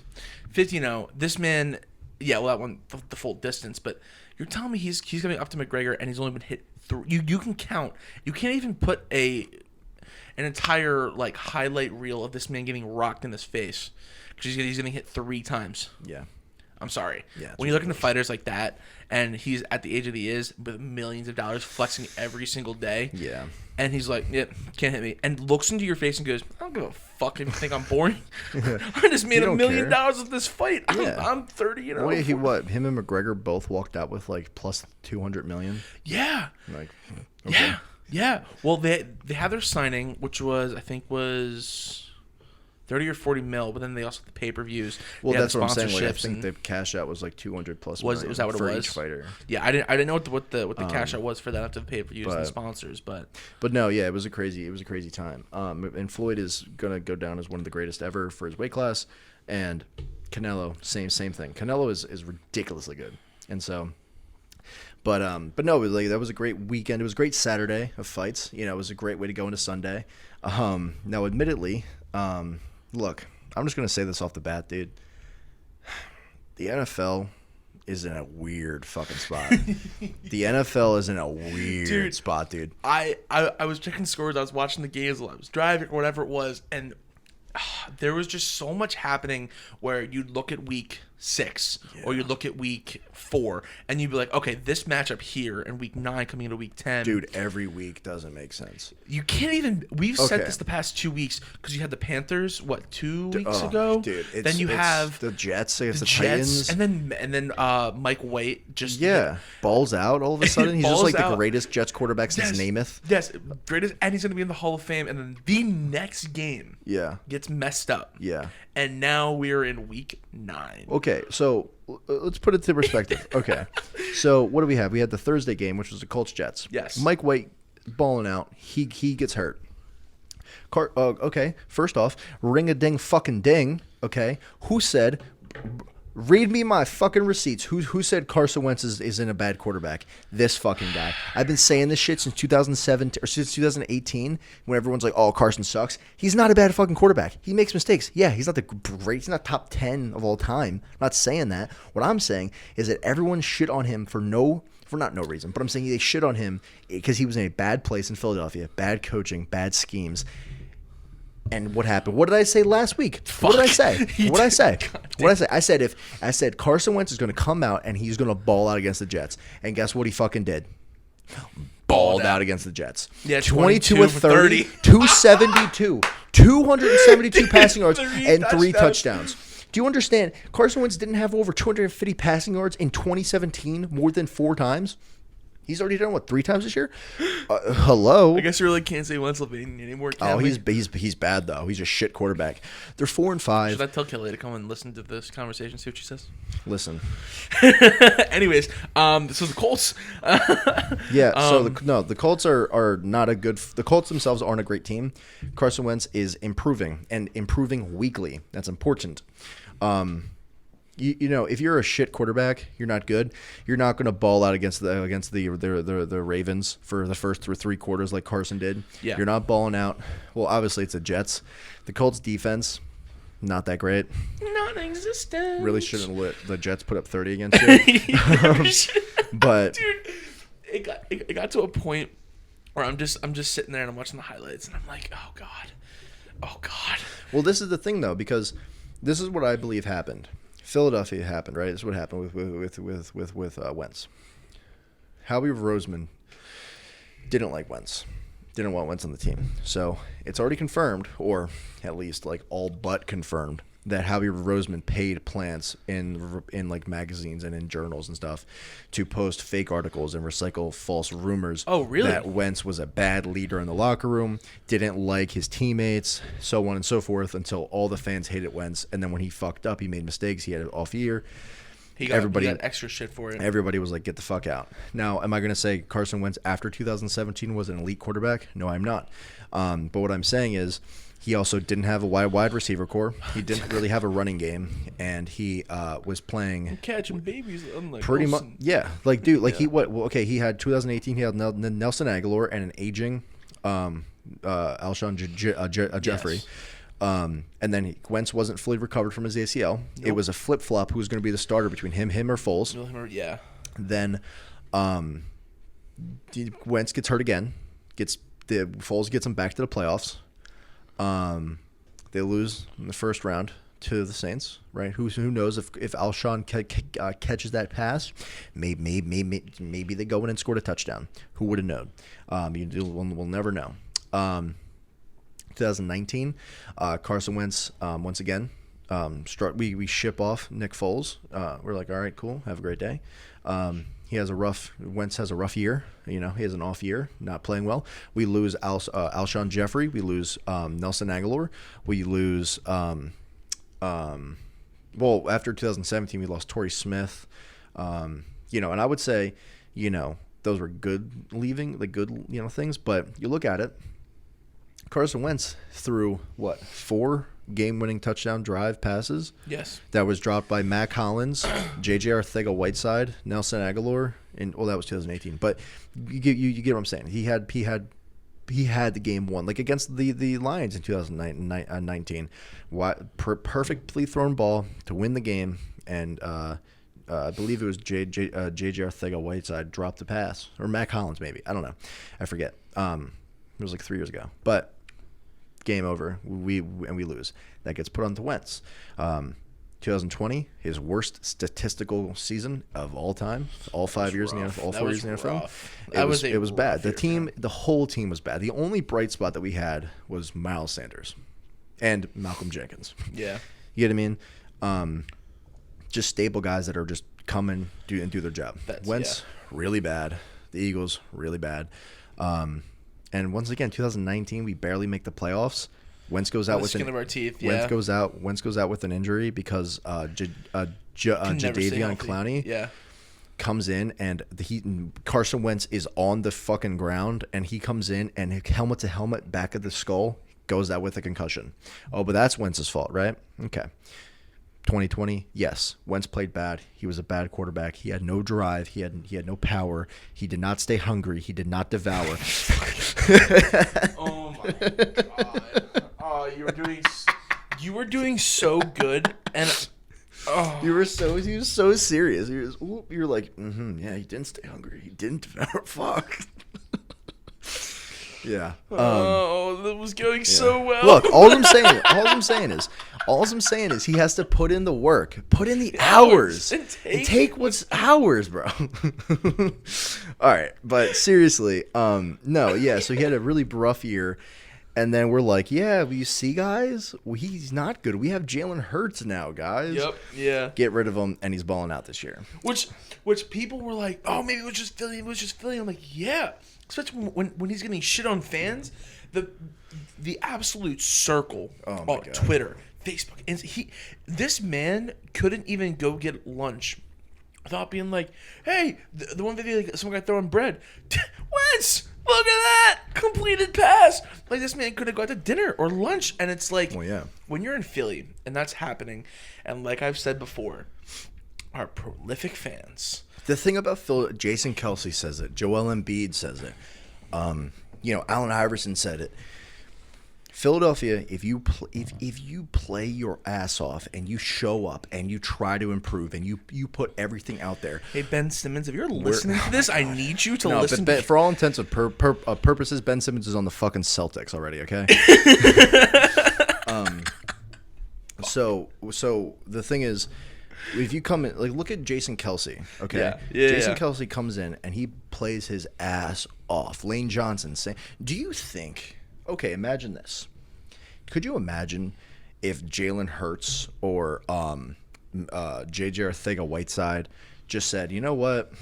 50-0. This man, yeah, well, that one the full distance, but you're telling me he's coming up to McGregor and he's only been hit through. You can count. You can't even put an entire like highlight reel of this man getting rocked in his face because he's getting hit 3 times. Yeah. I'm sorry. Yeah, when you look into fighters like that, and he's at the age that he is, with millions of dollars flexing every single day. Yeah. And he's like, "Yep, can't hit me," and looks into your face and goes, "I don't give a fuck if you think I'm boring. I just made $1 million with this fight. I'm 30, you know." Well, him and McGregor both walked out with like plus 200 million. Yeah. Like, okay. Yeah. Well, they had their signing, which was 30 or 40 mil, but then they also had the pay-per-views. Well, that's what I'm saying. Like, I sponsorships think the cash out was like 200 plus was million that what it for was? each fighter. Yeah, I didn't know what the cash out was for that after the pay-per-views and the sponsors, but no, yeah, it was a crazy time. And Floyd is gonna go down as one of the greatest ever for his weight class, and Canelo, same thing. Canelo is ridiculously good, and so. But no, like that was a great weekend. It was a great Saturday of fights. You know, it was a great way to go into Sunday. Now, admittedly, look, I'm just gonna say this off the bat, dude. The NFL is in a weird fucking spot. The NFL is in a weird spot, dude. I was checking scores. I was watching the games while I was driving or whatever it was, and there was just so much happening where you'd look at week 6 or you'd look at week 4 and you'd be like, okay, this matchup here in week 9 coming into week 10. Dude, every week doesn't make sense. You can't even. We've said this the past 2 weeks because you had the Panthers 2 weeks ago. Dude, then you have the Jets against the Titans, and then Mike White just balls out all of a sudden. He's just like the greatest Jets quarterback since Namath. Yes, greatest, and he's gonna be in the Hall of Fame. And then the next game, gets messed up. Yeah, and now we're in week 9. Okay, so let's put it to perspective. Okay, so what do we have? We had the Thursday game, which was the Colts Jets. Yes, Mike White balling out. He gets hurt. Okay, first off, ring a ding fucking ding. Okay, who said? Read me my fucking receipts. Who said Carson Wentz isn't a bad quarterback? This fucking guy. I've been saying this shit since 2017 or since 2018 when everyone's like, "Oh, Carson sucks." He's not a bad fucking quarterback. He makes mistakes. Yeah, he's not he's not top 10 of all time. I'm not saying that. What I'm saying is that everyone shit on him for not no reason, but I'm saying they shit on him because he was in a bad place in Philadelphia, bad coaching, bad schemes. And what happened? What did I say last week? What did I say? What did I say? What did I say? I said Carson Wentz is going to come out and he's going to ball out against the Jets. And guess what he fucking did? Balled out against the Jets. Yeah, 22 of 30, 272, 272 passing yards and 3 touchdowns. Do you understand? Carson Wentz didn't have over 250 passing yards in 2017 more than 4 times. He's already done 3 times this year? Hello. I guess you really can't say Wentz anymore. Oh, he's bad though. He's a shit quarterback. They're 4-5. Should I tell Kelly to come and listen to this conversation, see what she says? Listen. Anyways, so the Colts. The Colts are not a good. The Colts themselves aren't a great team. Carson Wentz is improving and improving weekly. That's important. You know, if you're a shit quarterback, you're not good. You're not going to ball out against the Ravens for the first 3 quarters like Carson did. Yeah. You're not balling out. Well, obviously it's the Jets. The Colts defense, not that great. Non-existent. Really shouldn't let the Jets put up 30 against you. But dude, it got to a point where I'm just sitting there and I'm watching the highlights and I'm like, oh god. Well, this is the thing though, because this is what I believe happened. Philadelphia happened, right? This is what happened with Wentz. Howie Roseman didn't like Wentz. Didn't want Wentz on the team. So it's already confirmed, or at least like all but confirmed, that Howie Roseman paid plants in like magazines and in journals and stuff to post fake articles and recycle false rumors. Oh, really? That Wentz was a bad leader in the locker room, didn't like his teammates, so on and so forth, until all the fans hated Wentz. And then when he fucked up, he made mistakes, he had an off year. He got extra shit for it. Everybody was like, get the fuck out. Now, am I going to say Carson Wentz after 2017 was an elite quarterback? No, I'm not. But what I'm saying is he also didn't have a wide receiver core. He didn't really have a running game, and he was playing catching babies. Unlike pretty much. Yeah, like dude, like yeah. he what? Well, okay, he had 2018. He had Nelson Aguilar and an aging Alshon Jeffrey. Yes. And then Wentz wasn't fully recovered from his ACL. Nope. It was a flip-flop who was going to be the starter between him or Foles. Yeah. Then Wentz gets hurt again. Foles gets him back to the playoffs. They lose in the first round to the Saints, right? Who knows if Alshon catches that pass, maybe they go in and scored a touchdown. Who would have known? We'll never know. 2019, Carson Wentz once again. We ship off Nick Foles. We're like, all right, cool, have a great day. Wentz has a rough year. He has an off year, not playing well. We lose Alshon Jeffrey. We lose Nelson Aguilar. We lose after 2017, we lost Torrey Smith. And I would say, those were good things. But you look at it, Carson Wentz threw 4 game-winning touchdown drive passes. Yes. That was dropped by Matt Collins, J.J. Arcega-Whiteside, Nelson Aguilar, that was 2018. But you get what I'm saying. He had the game won, like against the Lions in 2019. Perfectly thrown ball to win the game, and I believe it was J.J. Arcega-Whiteside dropped the pass, or Matt Collins maybe. I don't know. I forget. It was like 3 years ago. But game over. We lose. That gets put onto Wentz. 2020, his worst statistical season of all time. All 5 years in the NFL. All 4 years in the NFL. It was bad. The whole team was bad. The only bright spot that we had was Miles Sanders and Malcolm Jenkins. Yeah. You get what I mean? Just stable guys that are just come and do their job. Wentz, really bad. The Eagles, really bad. And once again, 2019, we barely make the playoffs. Wentz goes out with skin of our teeth. Wentz goes out with an injury because Jadeveon Clowney comes in, and Carson Wentz is on the fucking ground, and he comes in and helmet to helmet, back of the skull, goes out with a concussion. Oh, but that's Wentz's fault, right? Okay. 2020, yes, Wentz played bad. He was a bad quarterback. He had no drive. He had no power. He did not stay hungry. He did not devour. Oh my god! Oh, you were doing so good, and you were so serious. You're like, yeah, he didn't stay hungry. He didn't devour. Fuck. Yeah. That was going so well. Look, all I'm saying is he has to put in the work, put in the hours, and take what's ours, bro. All right, but seriously, no, yeah. So he had a really rough year, and then we're like, yeah, you see, guys, he's not good. We have Jalen Hurts now, guys. Yep. Yeah. Get rid of him, and he's balling out this year. Which people were like, oh, maybe it was just Philly. I'm like, yeah. Especially when he's getting shit on fans, the absolute circle on Twitter, Facebook, and this man couldn't even go get lunch without being like, hey, the one video, like, some guy throwing bread, Wentz, look at that completed pass. Like, this man could have gone to dinner or lunch, and it's like, when you're in Philly and that's happening, and like I've said before, our prolific fans. The thing about Phil, Jason Kelce says it. Joel Embiid says it. Allen Iverson said it. Philadelphia, if you play your ass off and you show up and you try to improve and you put everything out there. Hey, Ben Simmons, if you're listening to this, I need you to listen. But for all intents and purposes, Ben Simmons is on the fucking Celtics already. Okay. So the thing is, if you come in, like, look at Jason Kelce, okay? Jason Kelce comes in and he plays his ass off. Lane Johnson saying, do you think, okay, imagine this. Could you imagine if Jalen Hurts or J.J. Arcega-Whiteside just said, you know what,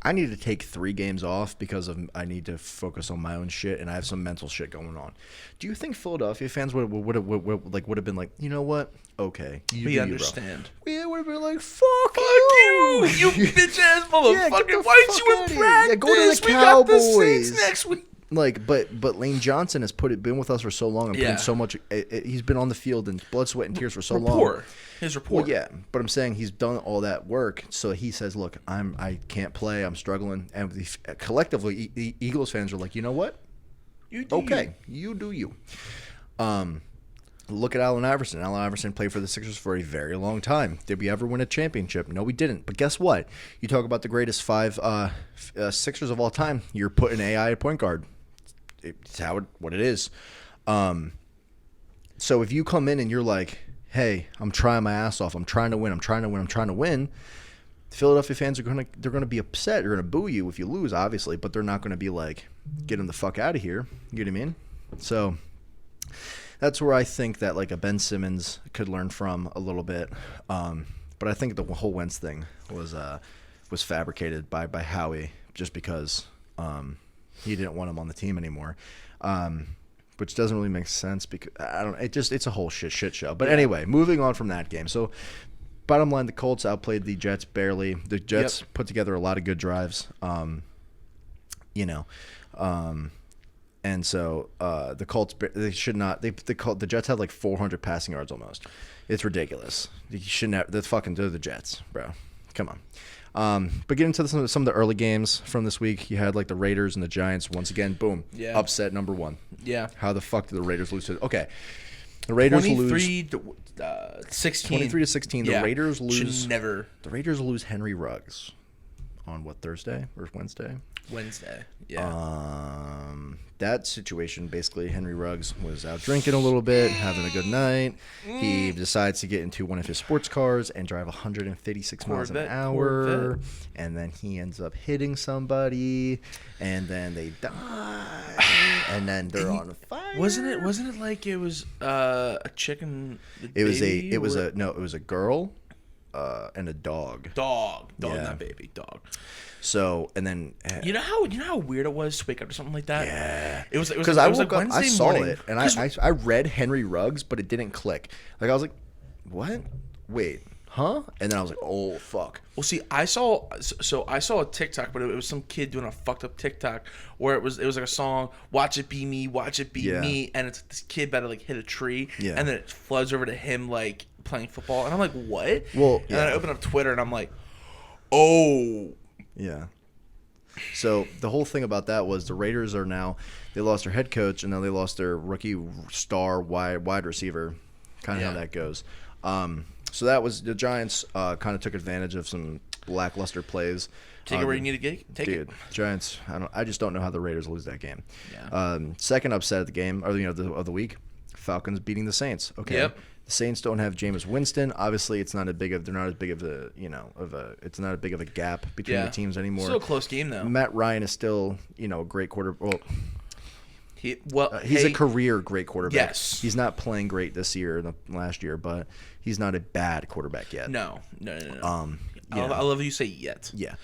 I need to take 3 games off because I need to focus on my own shit and I have some mental shit going on. Do you think Philadelphia fans would have been like, you know what? Okay, we understand. We would have been like, fuck you, you bitch ass motherfucker. Why didn't you in practice? Yeah, go to the We Cowboys. got the Saints next week. Like, but Lane Johnson has been with us for so long and put in so much. He's been on the field in blood, sweat, and tears for so long. His rapport. Well, yeah, but I'm saying he's done all that work, so he says, "Look, I can't play. I'm struggling." And collectively, Eagles fans are like, "You know what? You do you." Look at Allen Iverson. Allen Iverson played for the Sixers for a very long time. Did we ever win a championship? No, we didn't. But guess what? You talk about the greatest 5 Sixers of all time. You're putting AI at point guard. It's what it is. So if you come in and you're like, hey, I'm trying my ass off. I'm trying to win. I'm trying to win. The Philadelphia fans they're gonna be upset. They're gonna boo you if you lose, obviously, but they're not gonna be like, get him the fuck out of here. You know what I mean? So that's where I think that like a Ben Simmons could learn from a little bit. But I think the whole Wentz thing was fabricated by Howie just because he didn't want him on the team anymore. Which doesn't really make sense because it's a whole shit show. But anyway, moving on from that game. So bottom line, the Colts outplayed the Jets barely. The Jets put together a lot of good drives. And so the Colts, they should not. The Jets had like 400 passing yards almost. It's ridiculous. You shouldn't have. They're the Jets, bro. Come on. But getting into some of the early games from this week, you had like the Raiders and the Giants. Once again, boom, upset number 1. Yeah. How the fuck did the Raiders lose to? Okay, the Raiders 23-16. to 16. The Raiders lose. Never. The Raiders lose Henry Ruggs on what, Thursday or Wednesday? Wednesday. Yeah. That situation, basically, Henry Ruggs was out drinking a little bit, having a good night. He decides to get into one of his sports cars and drive 156 miles an hour. And then he ends up hitting somebody, and then they die, and then they're on fire. Wasn't it like it was a chicken? It was a girl, and a dog. Dog, not baby, dog. So, and then you know how weird it was to wake up to something like that. Yeah, it was because I woke like up, Wednesday I saw morning. it, and I read Henry Ruggs, but it didn't click. Like I was like, what? Wait, huh? And then I was like, oh fuck. Well, see, I saw a TikTok, but it was some kid doing a fucked up TikTok where it was like a song, "Watch It Be Me, Watch It Be Me," and it's this kid about to like hit a tree, and then it floods over to him like playing football, and I'm like, what? Well, and then I open up Twitter, and I'm like, oh. Yeah. So the whole thing about that was the Raiders they lost their head coach, and now they lost their rookie star wide receiver. Kind of how that goes. So that was the Giants. Kind of took advantage of some lackluster plays. Take it where you need to take it. Giants. I just don't know how the Raiders lose that game. Yeah. Second upset of the game, or of the week, Falcons beating the Saints. Okay. Yep. The Saints don't have Jameis Winston. Obviously, it's not as big of a gap between the teams anymore. Still a close game though. Matt Ryan is still, a great quarterback. Well, he's a career great quarterback. Yes. He's not playing great this year, last year, but he's not a bad quarterback yet. No. I love how you say yet. Yeah.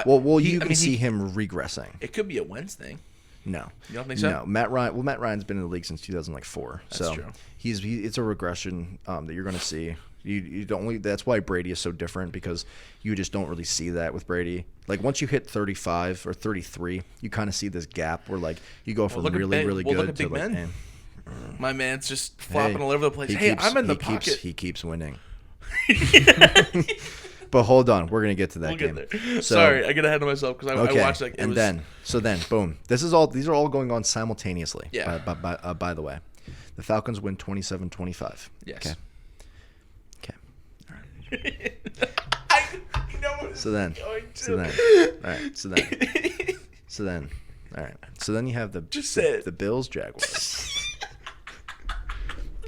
You can see him regressing. It could be a Wentz thing. No. You don't think so? No. Matt Ryan's been in the league since 2004. That's true. It's a regression that you're going to see. That's why Brady is so different, because you just don't really see that with Brady. Like once you hit 35 or 33, you kind of see this gap where like you go from really good look at to Big like. Ben. My man's just flopping all over the place. I'm in the pocket. He keeps winning. But hold on, we're gonna get to that game. Get there. Sorry, I get ahead of myself because I watched that. Then, boom. These are all going on simultaneously. Yeah. By the way, the Falcons win 27-25. Yes. Okay. All right. So then you have the Bills Jaguars.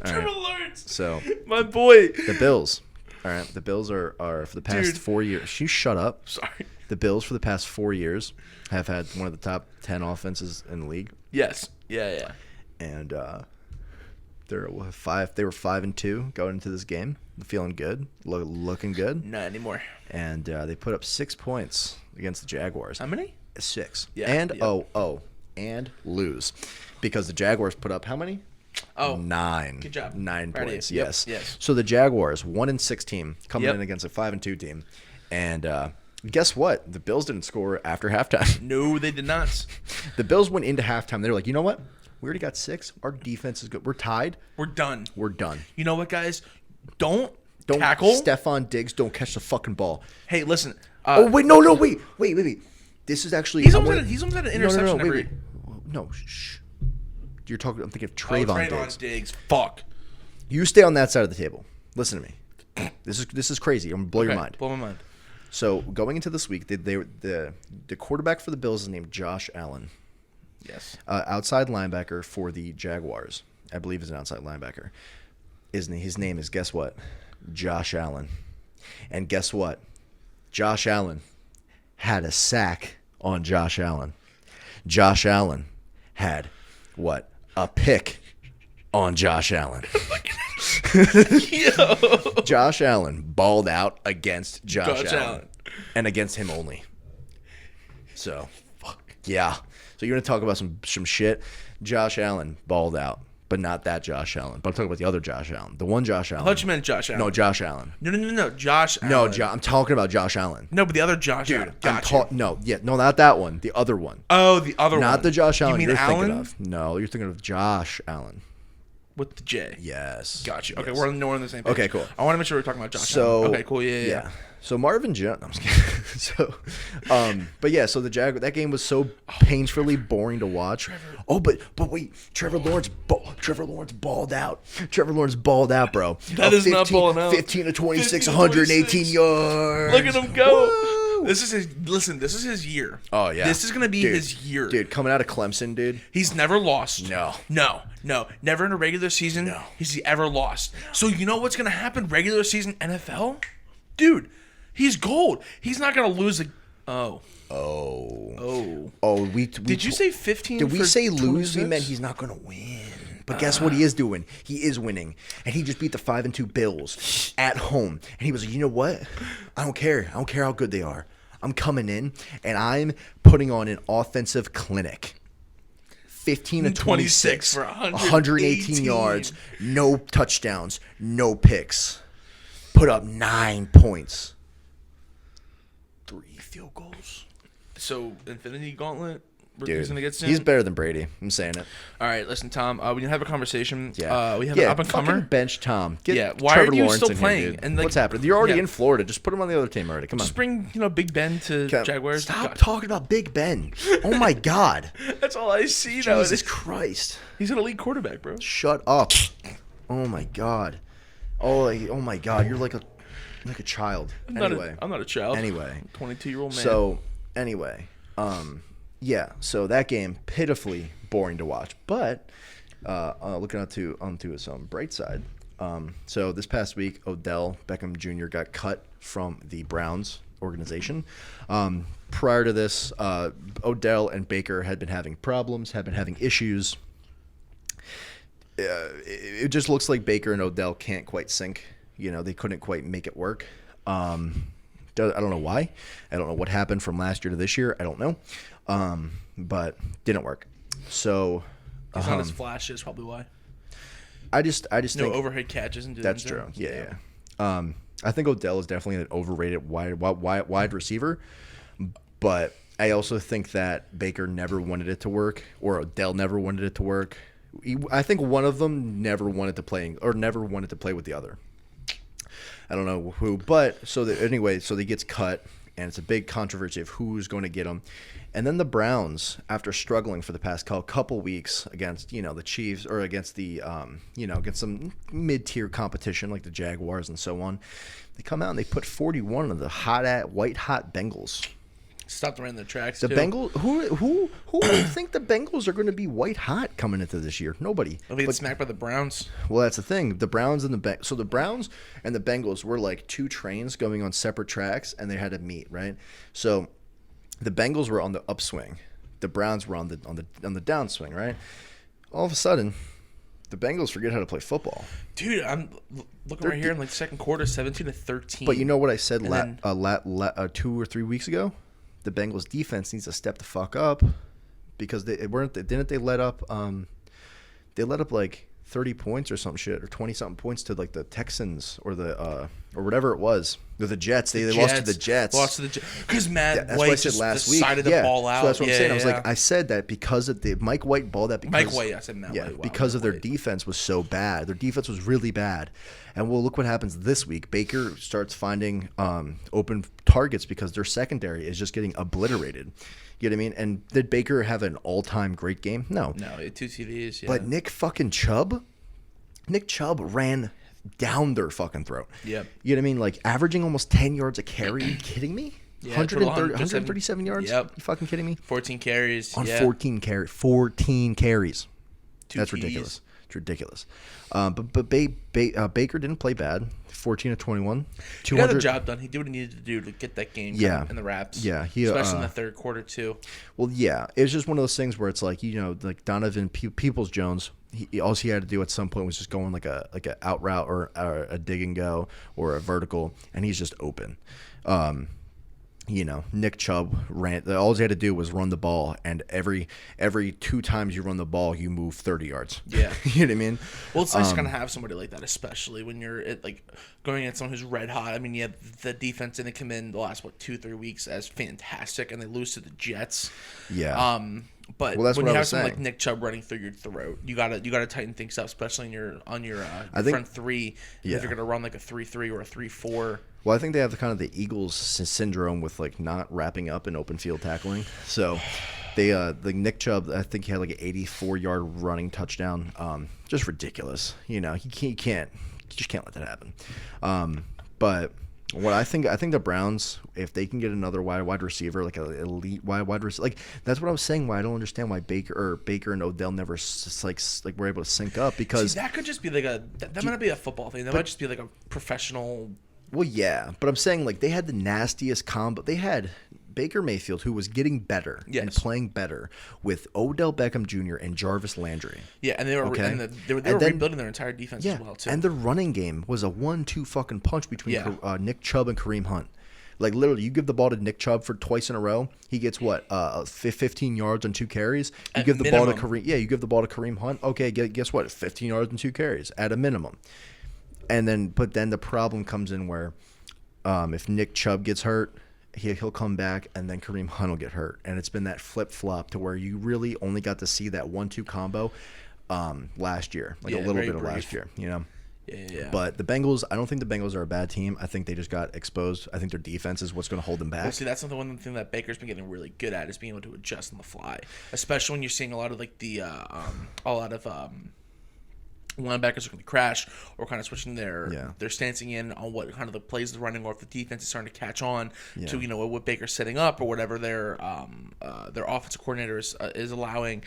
All right. So my boy, the Bills. All right, the Bills are for the past 4 years. You shut up. Sorry. The Bills for the past 4 years have had one of the top 10 offenses in the league. Yes. Yeah. And They were 5-2 going into this game, feeling good, looking good. Not anymore. And they put up 6 points against the Jaguars. How many? 6. Yeah. And lose, because the Jaguars put up how many? 9. Good job. 9 Right. points. Yep. Yes. Yes. So the Jaguars 1-6 team coming in against a 5-2 team, and guess what? The Bills didn't score after halftime. No, they did not. The Bills went into halftime. They were like, you know what? We already got 6. Our defense is good. We're tied. We're done. We're done. You know what, guys? Don't tackle. Stephon Diggs, don't catch the fucking ball. Hey, listen. Wait. This is actually. He's almost had an interception. Wait. No, shh. You're talking. I'm thinking of Trayvon Diggs. Fuck. You stay on that side of the table. Listen to me. This is crazy. I'm gonna blow your mind. Blow my mind. So going into this week, the quarterback for the Bills is named Josh Allen. Yes. Outside linebacker for the Jaguars, I believe, is an outside linebacker. His name is, guess what? Josh Allen. And guess what? Josh Allen had a sack on Josh Allen. Josh Allen had what? A pick on Josh Allen. Josh Allen balled out against Josh Allen. And against him only. So, yeah. So you're going to talk about some shit. Josh Allen balled out, but not that Josh Allen. But I'm talking about the other Josh Allen. The one Josh Allen. I thought you meant Josh Allen. No, Josh Allen. No. Josh Allen. No, I'm talking about Josh Allen. No, but the other Josh Allen. No, not that one. The other one. Oh, the other one. Not the Josh Allen you mean you're Allen? thinking of. No, you're thinking of Josh Allen. With the J. Yes. Gotcha. Okay, yes. we're on the same page. Okay, cool. I want to make sure we're talking about Josh Allen. Okay, cool. Yeah. So Marvin Jones. I'm just kidding. But yeah. So that game was so painfully boring to watch. But wait, Trevor Lawrence balled out. Trevor Lawrence balled out, bro. That is not balling out. 15 to 26, 118 yards. Look at him go. Woo! This is his year. Oh yeah. This is gonna be his year. Dude, coming out of Clemson, dude. He's never lost. No. Never in a regular season has he ever lost. So you know what's gonna happen regular season NFL? Dude, he's gold. He's not gonna lose a Did you say 15? Did we for say lose? 26? We meant he's not gonna win. But guess what he is doing? He is winning. And he just beat the 5-2 Bills at home. And he was like, you know what? I don't care. I don't care how good they are. I'm coming in and I'm putting on an offensive clinic. 15 to 26 for 118 yards, no touchdowns, no picks. Put up 9 points. 3 field goals. So Infinity Gauntlet. Dude, he's gonna get soon. He's better than Brady. I'm saying it. All right, listen, Tom. We have a conversation. Yeah, we have an up and comer. Bench Tom. Get why Trevor are you Lawrence still in playing? Here, dude. And what's happening? You're already in Florida. Just put him on the other team already. Come on. Just bring Big Ben to Jaguars. Stop talking about Big Ben. Oh my God. That's all I see now. Jesus Christ. He's an elite quarterback, bro. Shut up. Oh my God. Oh my God. You're like a child. I'm not a child. Anyway. 22-year-old man. So anyway, yeah. So that game pitifully boring to watch, but looking onto some bright side. So this past week, Odell Beckham Jr. got cut from the Browns organization. Prior to this, Odell and Baker had been having problems, had been having issues. It just looks like Baker and Odell can't quite sync. They couldn't quite make it work. I don't know why. I don't know what happened from last year to this year. I don't know. But didn't work. So he's not as flashy. Is probably why. I just no think overhead catches and that's true. Yeah. I think Odell is definitely an overrated wide receiver, but I also think that Baker never wanted it to work, or Odell never wanted it to work. I think one of them never wanted to play with the other. I don't know who, but so he gets cut, and it's a big controversy of who's going to get him. And then the Browns, after struggling for the past couple weeks against the Chiefs, or against the against some mid-tier competition like the Jaguars and so on, they come out and they put 41 of the white hot Bengals. Stopped them right in their tracks. The Bengals. Who would think the Bengals are going to be white hot coming into this year? Nobody. They'll get smacked by the Browns. Well, that's the thing. The Browns and the Browns and the Bengals were like two trains going on separate tracks, and they had to meet, right? So the Bengals were on the upswing. The Browns were on the downswing, right? All of a sudden, The Bengals forget how to play football. Dude, I'm looking right here in like second quarter, 17-13. But you know what I said 2 or 3 weeks ago? The Bengals defense needs to step the fuck up because didn't they let up like 30 points or some shit or 20 something points to like the Texans or or whatever it was. The Jets. They lost to the Jets. Because Matt that's White what I said just last week. decided to ball out. So that's what I'm saying. I said that because of the Mike White balled that because Mike White. I said Matt White. Wow, because of their White. defense was so bad. Their defense was really bad. And well, look what happens this week. Baker starts finding open targets because their secondary is just getting obliterated. You know what I mean? And did Baker have an all-time great game? No. No, 2 TDs. Yeah. But Nick Chubb ran down their fucking throat. Yep. You know what I mean? Like averaging almost 10 yards a carry. Are you kidding me? Yeah, 137 yards? Yep. You fucking kidding me? 14 carries. On 14 carries. That's TDs. ridiculous. It's ridiculous. But Baker didn't play bad. 14 of 21. He got the job done. He did what he needed to do to get that game in the wraps. Yeah. Especially in the third quarter, too. Well, yeah. It was just one of those things where it's like, like Donovan Peoples-Jones, all he had to do at some point was just go on like a out route or a dig and go or a vertical, and he's just open. Nick Chubb ran. All he had to do was run the ball, and every 2 times you run the ball, you move 30 yards. Yeah, you know what I mean. Well, it's nice to kind of have somebody like that, especially when you're going at someone who's red hot. I mean, you have the defense didn't come in the last 2-3 weeks as fantastic, and they lose to the Jets. Yeah. But that's when what you I have was someone saying. like Nick Chubb running through your throat, you gotta tighten things up, especially on your front three. Yeah. If you're gonna run like a 3-3 or a 3-4. Well, I think they have the Eagles syndrome with like not wrapping up in open field tackling. So they Nick Chubb, I think he had like an 84-yard running touchdown. Just ridiculous. You just can't let that happen. But what I think the Browns, if they can get another wide receiver, like an elite wide receiver, like that's what I was saying. Why I don't understand why Baker and Odell never like were able to sync up because that could just be like that might not be a football thing. That might just be like a professional. Well, yeah, but I'm saying like they had the nastiest combo. They had Baker Mayfield, who was getting better and playing better with Odell Beckham Jr. and Jarvis Landry. Yeah, and they were rebuilding their entire defense as well too. And the running game was a 1-2 fucking punch between Nick Chubb and Kareem Hunt. Like literally, you give the ball to Nick Chubb for twice in a row, he gets 15 yards on 2 carries. You give the ball to Kareem. Yeah, you give the ball to Kareem Hunt. Okay, guess what? 15 yards and 2 carries at a minimum. And then the problem comes in where if Nick Chubb gets hurt, he'll come back, and then Kareem Hunt will get hurt. And it's been that flip-flop to where you really only got to see that 1-2 combo last year, like a little bit of last year, Yeah. But the Bengals, I don't think the Bengals are a bad team. I think they just got exposed. I think their defense is what's going to hold them back. Well, see, that's the one thing that Baker's been getting really good at is being able to adjust on the fly, especially when you're seeing a lot of like linebackers are going to crash or kind of switching their stancing in on what kind of the plays they're running, or if the defense is starting to catch on to what Baker's setting up or whatever their offensive coordinator is allowing.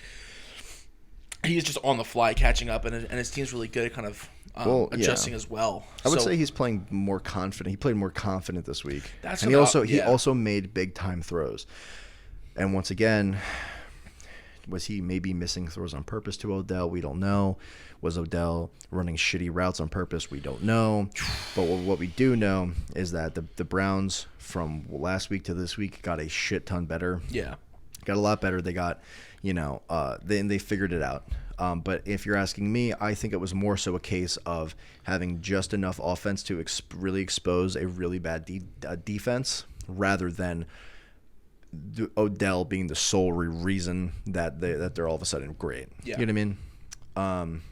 He's just on the fly catching up, and his team's really good at kind of adjusting as well. I would say he's playing more confident. He played more confident this week. He also made big time throws. And once again, was he maybe missing throws on purpose to Odell? We don't know. Was Odell running shitty routes on purpose? We don't know. But what we do know is that the Browns from last week to this week got a shit ton better. Yeah. Got a lot better. They got, they figured it out. But if you're asking me, I think it was more so a case of having just enough offense to really expose a really bad defense rather than Odell being the sole reason that they're all of a sudden great. Yeah. You know what I mean?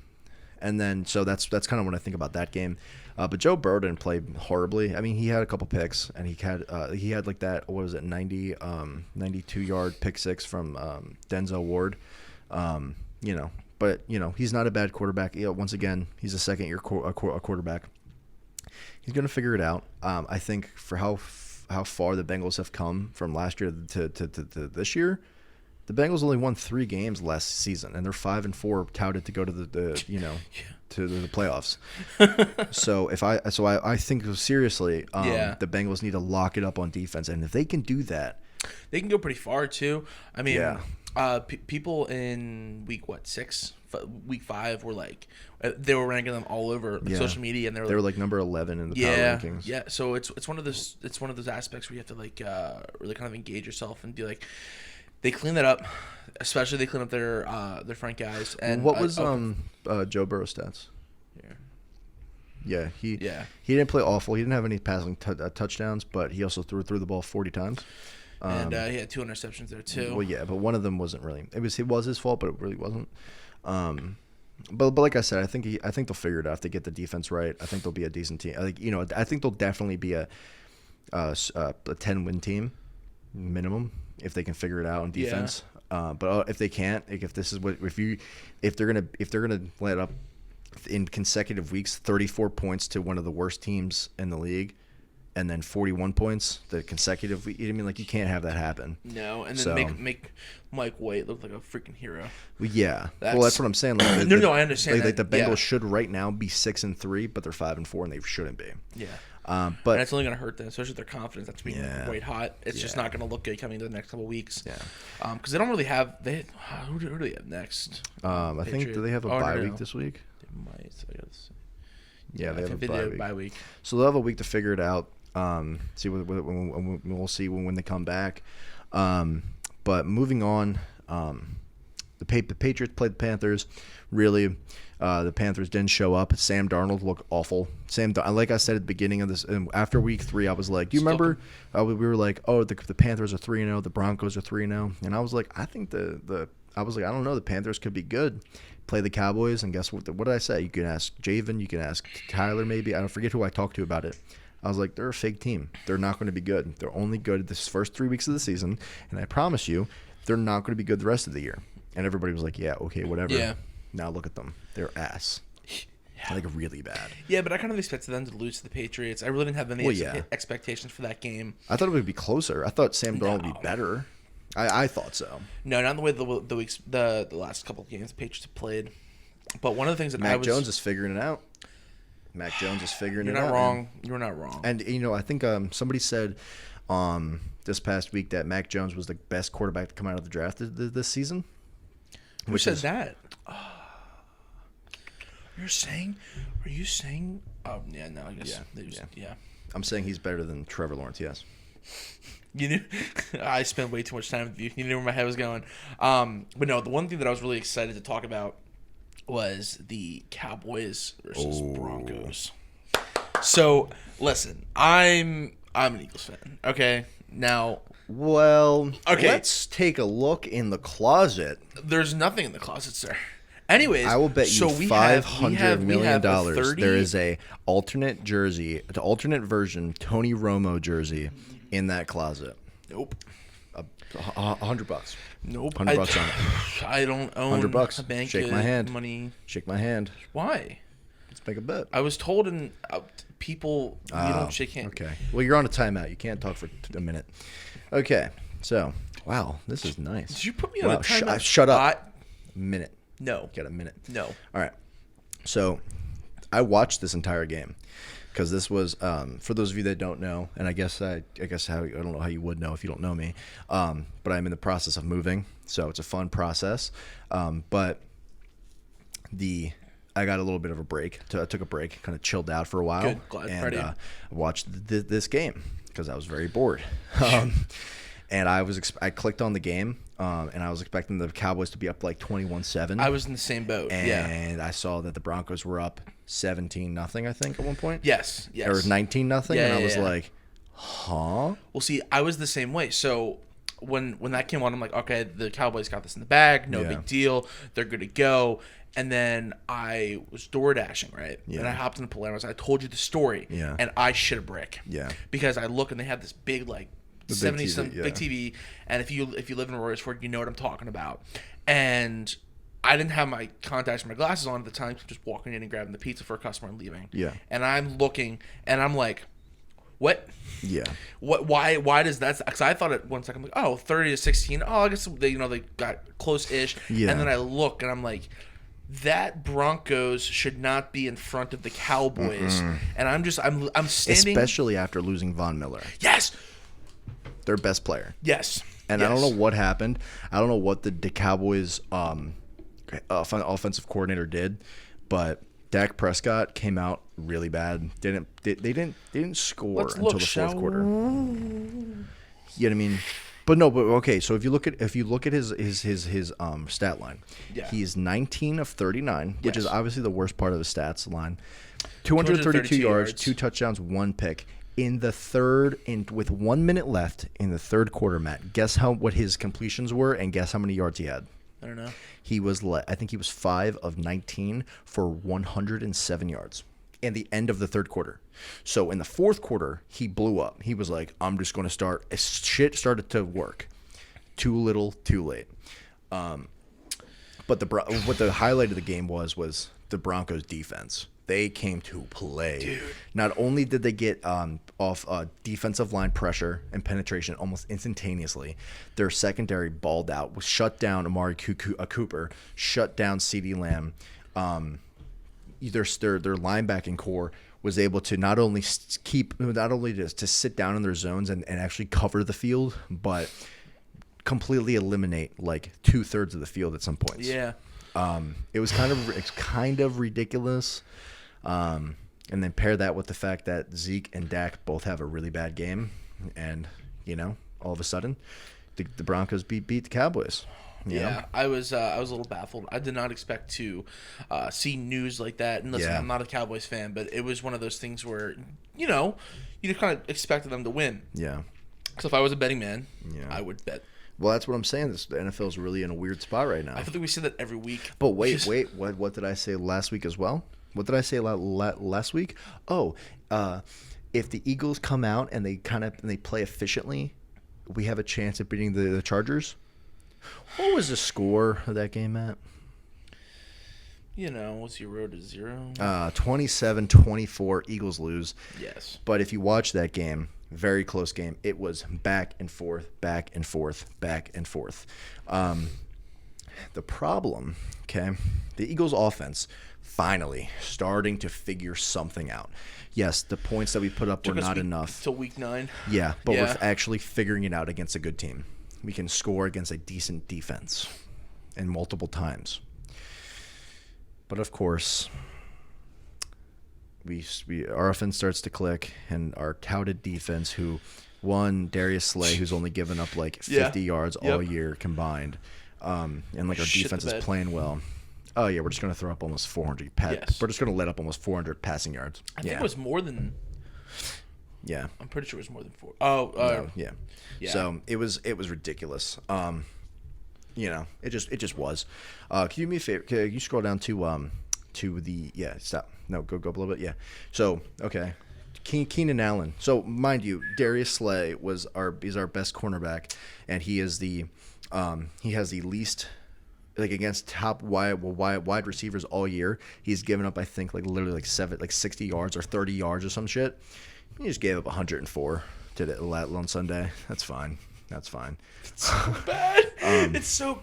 And then so that's kind of what I think about that game. But Joe Burrow didn't play horribly. I mean, he had a couple picks, and he had like that, what was it, 92-yard pick six from Denzel Ward. But he's not a bad quarterback. Once again, he's a second-year quarterback. He's going to figure it out. I think for how far the Bengals have come from last year to this year, the Bengals only won 3 games last season, and they're 5-4, touted to go to the to the playoffs. So I think seriously, the Bengals need to lock it up on defense, and if they can do that, they can go pretty far too. I mean, People in week 5 were like, they were ranking them all over social media, and they were like number 11 in the power rankings. Yeah, so it's one of those aspects where you have to like really kind of engage yourself and be like, they clean that up, especially they clean up their front guys. And what was Joe Burrow's stats? Yeah, he didn't play awful. He didn't have any passing touchdowns, but he also threw the ball 40 times. And he had 2 interceptions there too. Well, yeah, but one of them wasn't really. It was his fault, but it really wasn't. But like I said, I think they'll figure it out if they get the defense right. I think they'll be a decent team. I think they'll definitely be a 10-win team minimum if they can figure it out on defense. Yeah. But if they can't, if they're gonna let up in consecutive weeks 34 points to one of the worst teams in the league, and then 41 points the consecutive week, I mean, like, you can't have that happen. No, and then make Mike White look like a freaking hero. Well, yeah, that's what I'm saying. Like, I understand. Like the Bengals should right now be 6-3, but they're 5-4, and they shouldn't be. Yeah. But and it's only going to hurt them, especially their confidence after being white hot. It's just not going to look good coming to the next couple of weeks. Yeah. Because they don't really have. Who do they have next? I think, do they have a bye week this week? They might. Yeah, they have a bye week. So they'll have a week to figure it out. See we'll see when they come back. But moving on, the Patriots played the Panthers. Really, the Panthers didn't show up. Sam Darnold looked awful. Like I said at the beginning of this, after week 3, I was like, do you remember? We were like, oh, the Panthers are 3-0, the Broncos are 3-0, and I was like, I think I don't know, the Panthers could be good. Play the Cowboys, and guess what? What did I say? You can ask Javen, you can ask Tyler, maybe. I don't forget who I talked to about it. I was like, they're a fake team. They're not going to be good. They're only good at this first 3 weeks of the season, and I promise you, they're not going to be good the rest of the year. And everybody was like, yeah, okay, whatever. Yeah. Now look at them. They're ass. Yeah. Like, really bad. Yeah, but I kind of expected them to lose to the Patriots. I really didn't have any expectations for that game. I thought it would be closer. I thought Sam Darnold would be better. I thought so. No, not the way the last couple of games the Patriots have played. But one of the things that Mac Jones is figuring it out. Mac Jones is figuring it out. You're not wrong. You're not wrong. And, I think somebody said this past week that Mac Jones was the best quarterback to come out of the draft this season. Who said that? Are you saying? Oh, yeah, no, I guess. Yeah. I'm saying he's better than Trevor Lawrence, yes. You knew I spent way too much time with you. You knew where my head was going. But no, the one thing that I was really excited to talk about was the Cowboys versus Broncos. So, listen, I'm an Eagles fan. Okay, now. Well, let's take a look in the closet. There's nothing in the closet, sir. Anyways, I will bet you $500 million there is a alternate jersey, the alternate version Tony Romo jersey in that closet. Nope. $100. Nope. $100 on it. I don't own $100. a bank. Shake my hand. Money. Shake my hand. Why? Let's make a bet. I was told people you don't shake hands. Okay. Well, you're on a timeout. You can't talk for a minute. Okay. So, wow, this is nice. Did you put me on a timeout? Shut up. Minute. No. Got a minute. No. All right. So, I watched this entire game because this was for those of you that don't know, and I guess I don't know how you would know if you don't know me, but I'm in the process of moving, so it's a fun process. But I got a little bit of a break. I took a break, kind of chilled out for a while. Good. Glad. And watched this game because I was very bored. And I clicked on the game, and I was expecting the Cowboys to be up like 21-7. I was in the same boat. And I saw that the Broncos were up 17-0, I think, at one point. Yes. Or 19-0, and I was like, huh? Well, see, I was the same way. So when that came on, I'm like, okay, the Cowboys got this in the bag. No big deal. They're good to go. And then I was door dashing, right? Yeah. And I hopped in the Polaris. I told you the story. Yeah. And I shit a brick. Yeah. Because I look and they have this big, like, 70-some big TV. And if you live in Royersford, you know what I'm talking about. And I didn't have my contacts or my glasses on at the time. So I'm just walking in and grabbing the pizza for a customer and leaving. Yeah. And I'm looking, and I'm like, what? Yeah. What? Why does that? Because I thought at one second, like, 30-16. Oh, I guess they got close-ish. Yeah. And then I look, and I'm like, that Broncos should not be in front of the Cowboys. Mm-mm. And I'm standing, especially after losing Von Miller. Yes. Their best player. Yes. And Yes. I don't know what happened. I don't know what the Cowboys offensive coordinator did, but Dak Prescott came out really bad. They didn't score until the fourth quarter. You know what I mean? But okay. So if you look at his stat line, he's 19 of 39, which is obviously the worst part of his stats line. 232 yards, 2 touchdowns, 1 pick. In the third, with 1 minute left in the third quarter, Matt, guess what his completions were, and guess how many yards he had. I don't know. I think he was 5 of 19 for 107 yards in the end of the third quarter. So in the fourth quarter, he blew up. He was like, I'm just going to start. Shit started to work. Too little, too late. But what the highlight of the game was the Broncos defense. They came to play. Dude. Not only did they get off defensive line pressure and penetration almost instantaneously, their secondary balled out, was shut down Amari Cooper, shut down CeeDee Lamb. Their linebacking core was able to not only to sit down in their zones and actually cover the field, but completely eliminate like 2/3 of the field at some points. Yeah. It's kind of ridiculous. And then pair that with the fact that Zeke and Dak both have a really bad game, and all of a sudden, the Broncos beat the Cowboys. Yeah, I was a little baffled. I did not expect to see news like that. And listen, I'm not a Cowboys fan, but it was one of those things where you just kind of expected them to win. Yeah. So if I was a betting man, I would bet. Well, that's what I'm saying. The NFL is really in a weird spot right now. I feel like we say that every week. But wait. What did I say last week as well? What did I say last week? Oh, if the Eagles come out and they play efficiently, we have a chance of beating the Chargers. What was the score of that game, Matt? What's 0-0? 27-24. Eagles lose. Yes. But if you watch that game, very close game. It was back and forth, back and forth, back and forth. The problem, the Eagles' offense finally starting to figure something out. Yes, the points that we put up were not enough. Till week 9. Yeah, but we're actually figuring it out against a good team. We can score against a decent defense, and multiple times. But of course, our offense starts to click, and our touted defense, Darius Slay, who's only given up like 50 yards all year combined, and like our defense is playing well. Oh yeah, we're just gonna throw up almost 400. We're just gonna let up almost 400 passing yards. I think it was more than. Yeah, I'm pretty sure it was more than 4. No, yeah. So it was ridiculous. It just was. Can you do me a favor? Can you scroll down to the stop. No, go up a little bit. Yeah. So okay, Keenan Allen. So mind you, Darius Slay is our best cornerback, and he has the least. Like against top wide receivers all year, he's given up I think like literally like 60 yards or 30 yards or some shit. He just gave up 104 on Sunday. That's fine. It's so bad. It's so.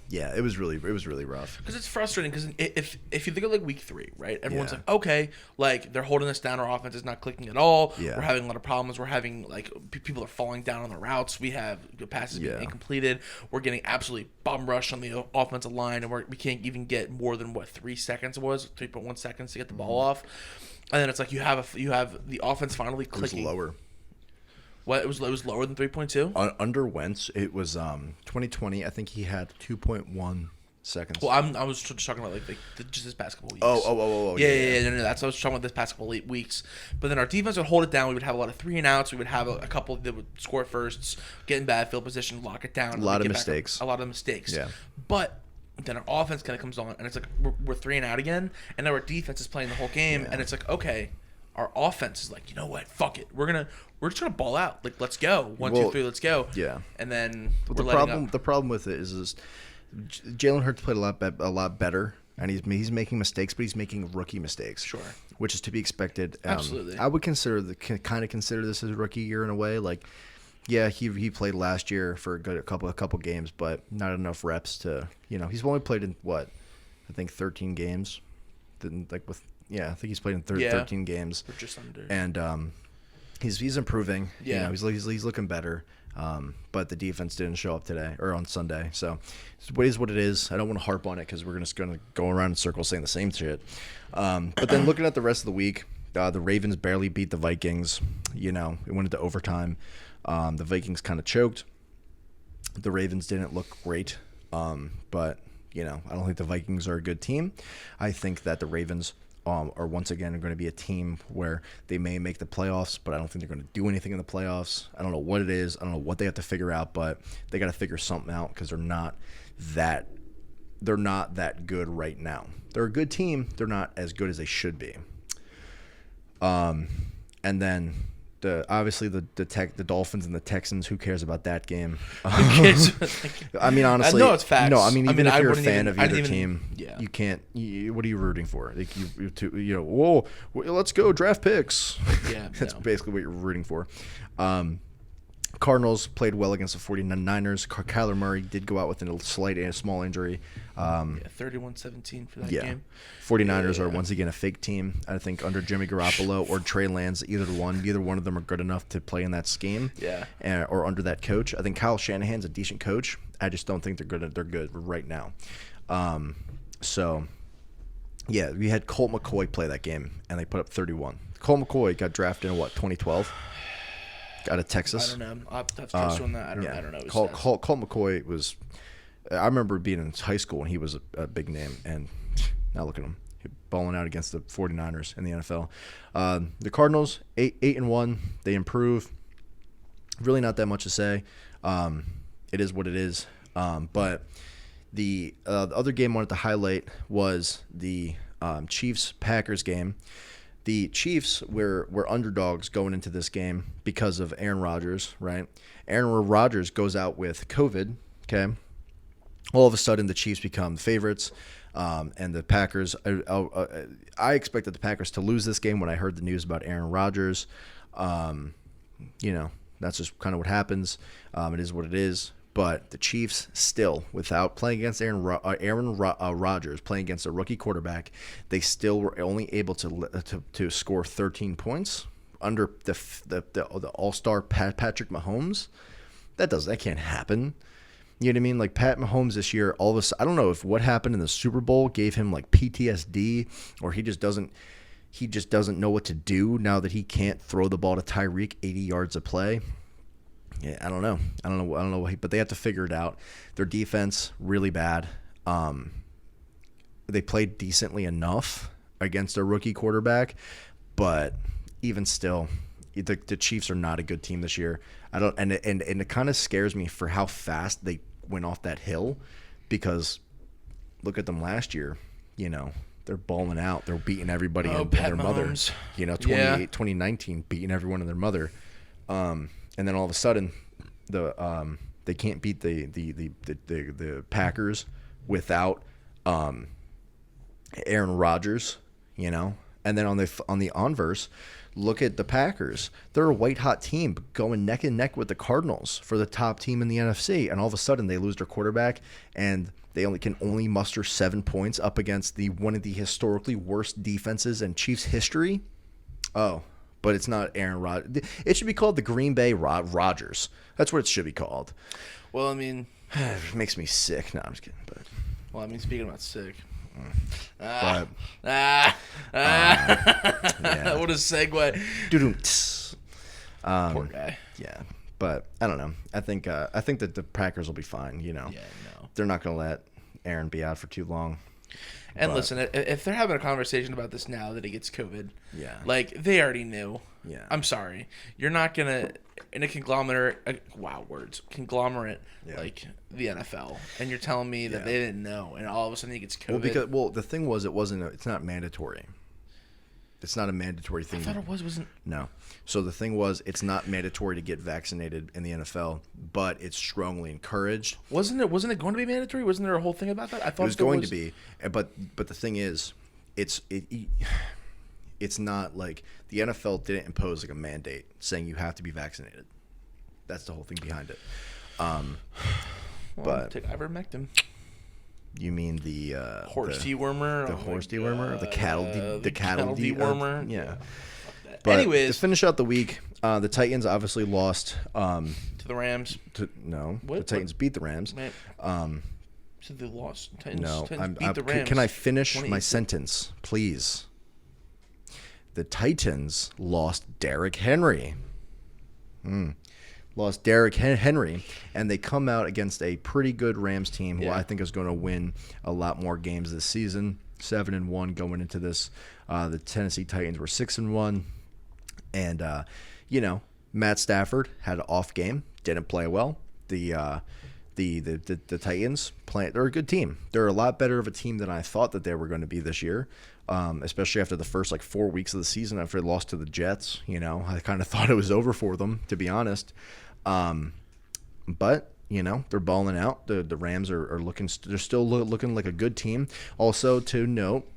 Yeah, it was really rough. Because it's frustrating. Because if you look at like week 3, right? Everyone's like, okay, like they're holding us down. Our offense is not clicking at all. Yeah. We're having a lot of problems. We're having like people are falling down on the routes. We have passes being incompleted. We're getting absolutely bum rushed on the offensive line, and we can't even get more than 3 seconds. It was 3.1 seconds to get the ball off. And then it's like you have the offense finally clicking. It was lower. What it was lower than 3.2? Under Wentz, it was 2020. I think he had 2.1 seconds. Well, I was just talking about like just this past couple weeks. Oh. Yeah. No. That's what I was talking about this past couple weeks. But then our defense would hold it down. We would have a lot of 3 and outs. We would have a couple that would score firsts, get in bad field position, lock it down. A lot of mistakes. Yeah. But then our offense kind of comes on, and it's like we're 3 and out again, and now our defense is playing the whole game, and it's like, okay, our offense is like, you know what, fuck it, we're just gonna ball out, like let's go, 1, 2, 3, let's go. Yeah. And then the problem with it is Jalen Hurts played a lot better, and he's making mistakes, but he's making rookie mistakes. Sure. Which is to be expected. Absolutely. I would consider this as a rookie year in a way. Like, yeah, he played last year for a couple games, but not enough reps to, he's only played in I think 13 games. I think he's played in 13 games. Or just under. And he's improving. Yeah. He's looking better. But the defense didn't show up today or on Sunday. So it is what it is. I don't want to harp on it because we're just going to go around in circles saying the same shit. But then looking at the rest of the week, the Ravens barely beat the Vikings. It went into overtime. The Vikings kind of choked. The Ravens didn't look great. But, I don't think the Vikings are a good team. I think that the Ravens are once again going to be a team where they may make the playoffs, but I don't think they're going to do anything in the playoffs. I don't know what it is. I don't know what they have to figure out, but they got to figure something out because they're not that good right now. They're a good team. They're not as good as they should be. And then obviously the Dolphins and the Texans. Who cares about that game? I mean, honestly, no, it's facts. No, I mean, even if you're a fan of either team, yeah. you can't. What are you rooting for? Like whoa, let's go draft picks. Yeah, That's basically what you're rooting for. Cardinals played well against the 49ers. Kyler Murray did go out with a small injury. 31-17 for that game. 49ers are once again a fake team. I think under Jimmy Garoppolo or Trey Lance, neither one of them are good enough to play in that scheme. Yeah. Or under that coach. I think Kyle Shanahan's a decent coach. I just don't think they're good. They're good right now. We had Colt McCoy play that game, and they put up 31. Colt McCoy got drafted in 2012. Out of Texas. I don't know. I'll have to trust you on that. I don't know. Colt McCoy was. I remember being in high school and he was a big name. And now look at him, balling out against the 49ers in the NFL. The Cardinals 8-1. They improve. Really not that much to say. It is what it is. But the other game I wanted to highlight was the Chiefs-Packers game. The Chiefs were underdogs going into this game because of Aaron Rodgers, right? Aaron Rodgers goes out with COVID, okay? All of a sudden, the Chiefs become the favorites, and the Packers I expected the Packers to lose this game when I heard the news about Aaron Rodgers. That's just kind of what happens. It is what it is. But the Chiefs still, without playing against Aaron Rodgers, playing against a rookie quarterback, they still were only able to score 13 points under the all-star Patrick Mahomes. That can't happen. You know what I mean? Like Pat Mahomes this year, all of a sudden, I don't know if what happened in the Super Bowl gave him like PTSD, or he just doesn't know what to do now that he can't throw the ball to Tyreek 80 yards a play. Yeah, I don't know. But they have to figure it out. Their defense, really bad. They played decently enough against a rookie quarterback, but even still, the Chiefs are not a good team this year. And it kind of scares me for how fast they went off that hill, because look at them last year. They're balling out. They're beating everybody and their mother. 2019 beating everyone and their mother. And then all of a sudden, they can't beat the Packers without Aaron Rodgers, And then on the converse, look at the Packers. They're a white hot team going neck and neck with the Cardinals for the top team in the NFC, and all of a sudden they lose their quarterback and they can only muster 7 points up against one of the historically worst defenses in Chiefs history. Oh. But it's not Aaron Rodgers. It should be called the Green Bay Rodgers. That's what it should be called. Well, I mean, it makes me sick. No, I'm just kidding. But speaking about sick. Yeah. What a segue. Poor guy. Yeah, but I don't know. I think that the Packers will be fine. Yeah, no. They're not going to let Aaron be out for too long. And listen, if they're having a conversation about this now that he gets COVID, they already knew. Yeah. I'm sorry. You're not going to, in a conglomerate, conglomerate, like the NFL, and you're telling me that they didn't know, and all of a sudden he gets COVID. Well, the thing was, it's not mandatory. It's not a mandatory thing. I thought it wasn't. No. So the thing was, it's not mandatory to get vaccinated in the NFL, but it's strongly encouraged. Wasn't it going to be mandatory? Wasn't there a whole thing about that? I thought it was going to be, but the thing is, it's not like the NFL didn't impose like a mandate saying you have to be vaccinated. That's the whole thing behind it. But take ivermectin. You mean the horse dewormer? The horse dewormer? The cattle dewormer? Yeah. But anyways, to finish out the week, The Titans obviously lost to the Rams. The Titans beat the Rams. So they lost. Titans beat the Rams. Can I finish my sentence, please? The Titans lost Derrick Henry. Lost Derrick Henry, and they come out against a pretty good Rams team who I think is going to win a lot more games this season. 7-1 going into this. The Tennessee Titans were 6-1, and Matt Stafford had an off game, didn't play well. The Titans they're a good team. They're a lot better of a team than I thought that they were going to be this year. Especially after the first 4 weeks of the season after they lost to the Jets. I kind of thought it was over for them, to be honest. But they're balling out. The Rams are looking. They're still looking like a good team. Also to note,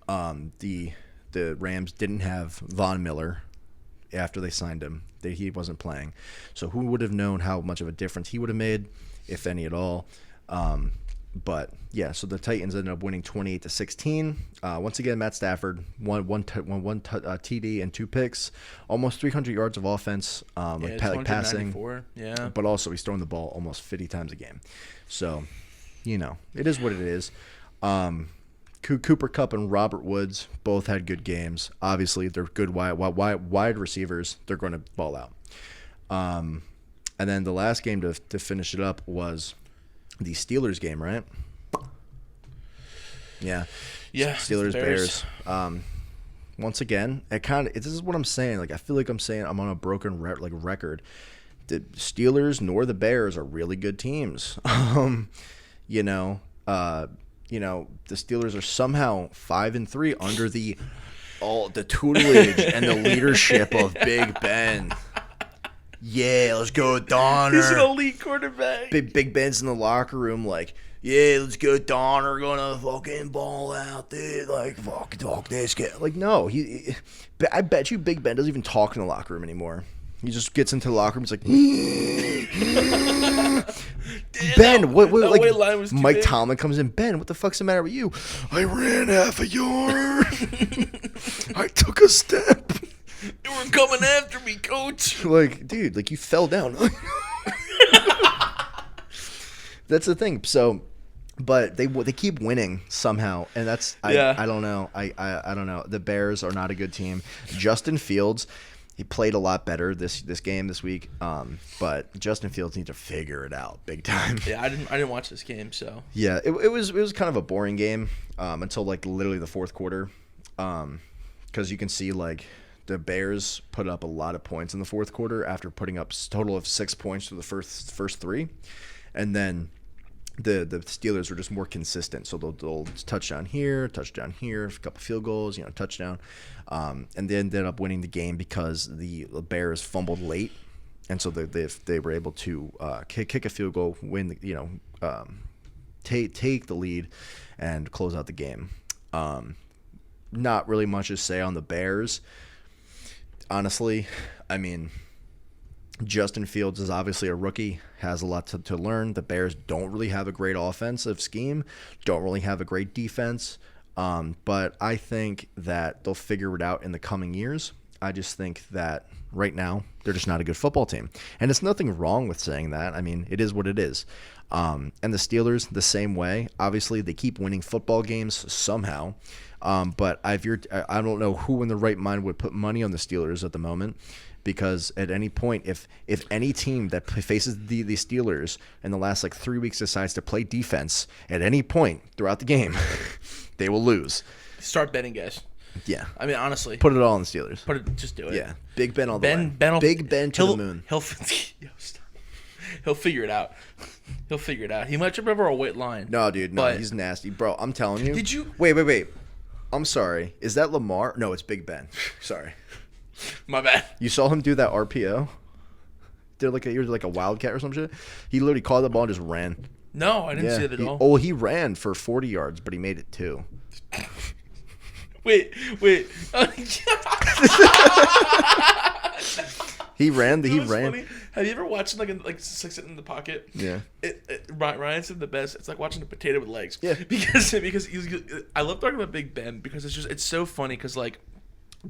the Rams didn't have Von Miller after they signed him. He wasn't playing, so who would have known how much of a difference he would have made, if any at all. But yeah, so the Titans ended up winning 28-16. Once again, Matt Stafford one TD and 2 picks, almost 300 yards of offense, passing. Yeah, but also he's throwing the ball almost 50 times a game. So, it is what it is. Cooper Kupp and Robert Woods both had good games. Obviously, they're good wide receivers. They're going to ball out. And then the last game to finish it up was the Steelers game, right? Yeah. Steelers Bears. Once again, this is what I'm saying. I feel like I'm on a broken record. The Steelers nor the Bears are really good teams. The Steelers are somehow 5-3 under the tutelage and the leadership of Big Ben. Yeah, let's go, Donner. He's an elite quarterback. Big Ben's in the locker room yeah, let's go, Donner. Gonna fucking ball out, dude. Fuck this guy. No, I bet you Big Ben doesn't even talk in the locker room anymore. He just gets into the locker room. He's like, Ben, what Mike Tomlin comes in. Ben, what the fuck's the matter with you? I ran half a yard. I took a step. They were coming after me, coach. Dude, you fell down. That's the thing. So, but they keep winning somehow, and that's I don't know. I don't know. The Bears are not a good team. Justin Fields, he played a lot better this game this week. But Justin Fields needs to figure it out big time. Yeah, I didn't watch this game, so yeah, it was kind of a boring game until literally the fourth quarter, because you can see the Bears put up a lot of points in the fourth quarter after putting up a total of 6 points for the first 3, and then the Steelers were just more consistent. So they'll touchdown here, a couple field goals, touchdown, and they ended up winning the game because the Bears fumbled late, and so they were able to kick a field goal, win, take the lead, and close out the game. Not really much to say on the Bears. Honestly, I mean, Justin Fields is obviously a rookie, has a lot to learn. The Bears don't really have a great offensive scheme, don't really have a great defense, but I think that they'll figure it out in the coming years. I just think that right now they're just not a good football team. And it's nothing wrong with saying that. I mean, it is what it is. And the Steelers, the same way. Obviously, they keep winning football games somehow. But I don't know who in the right mind would put money on the Steelers at the moment, because at any point, if any team that faces the Steelers in the last 3 weeks decides to play defense at any point throughout the game, they will lose. Start betting, guys. Yeah. I mean, honestly. Put it all on the Steelers. Just do it. Yeah. Big Ben all the way. Big Ben to the moon. He'll figure it out. He'll figure it out. He might trip over a white line. No, dude. No, he's nasty. Bro, I'm telling you. Did you? Wait. I'm sorry. Is that Lamar? No, it's Big Ben. Sorry. My bad. You saw him do that RPO? Did he was like a wildcat or some shit? He literally caught the ball and just ran. No, I didn't see it at all. Oh, he ran for 40 yards, but he made it 2. Wait. He ran. Funny? Have you ever watched sitting in the pocket? Yeah. Ryan said the best. It's like watching a potato with legs. Yeah. Because I love talking about Big Ben because it's so funny because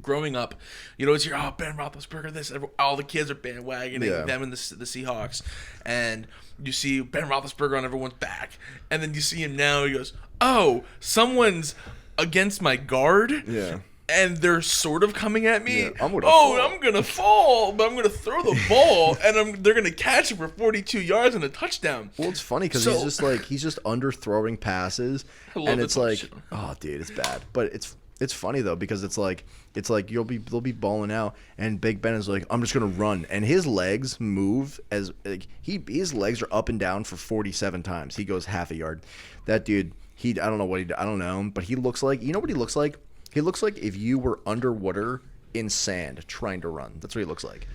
growing up, you always hear, oh, Ben Roethlisberger, this. All the kids are bandwagoning them and the Seahawks. And you see Ben Roethlisberger on everyone's back. And then you see him now, he goes, oh, someone's against my guard? Yeah. And they're sort of coming at me. Yeah, I'm gonna fall, but I'm going to throw the ball, and they're going to catch it for 42 yards and a touchdown. Well, it's funny because he's just underthrowing passes, and it's like, oh, dude, it's bad. But it's funny though because it's like they'll be balling out, and Big Ben is like, I'm just gonna run, and his legs move as like his legs are up and down for 47 times. He goes half a yard. That dude, I don't know him, but he looks like, you know what he looks like? He looks like if you were underwater in sand trying to run. That's what he looks like.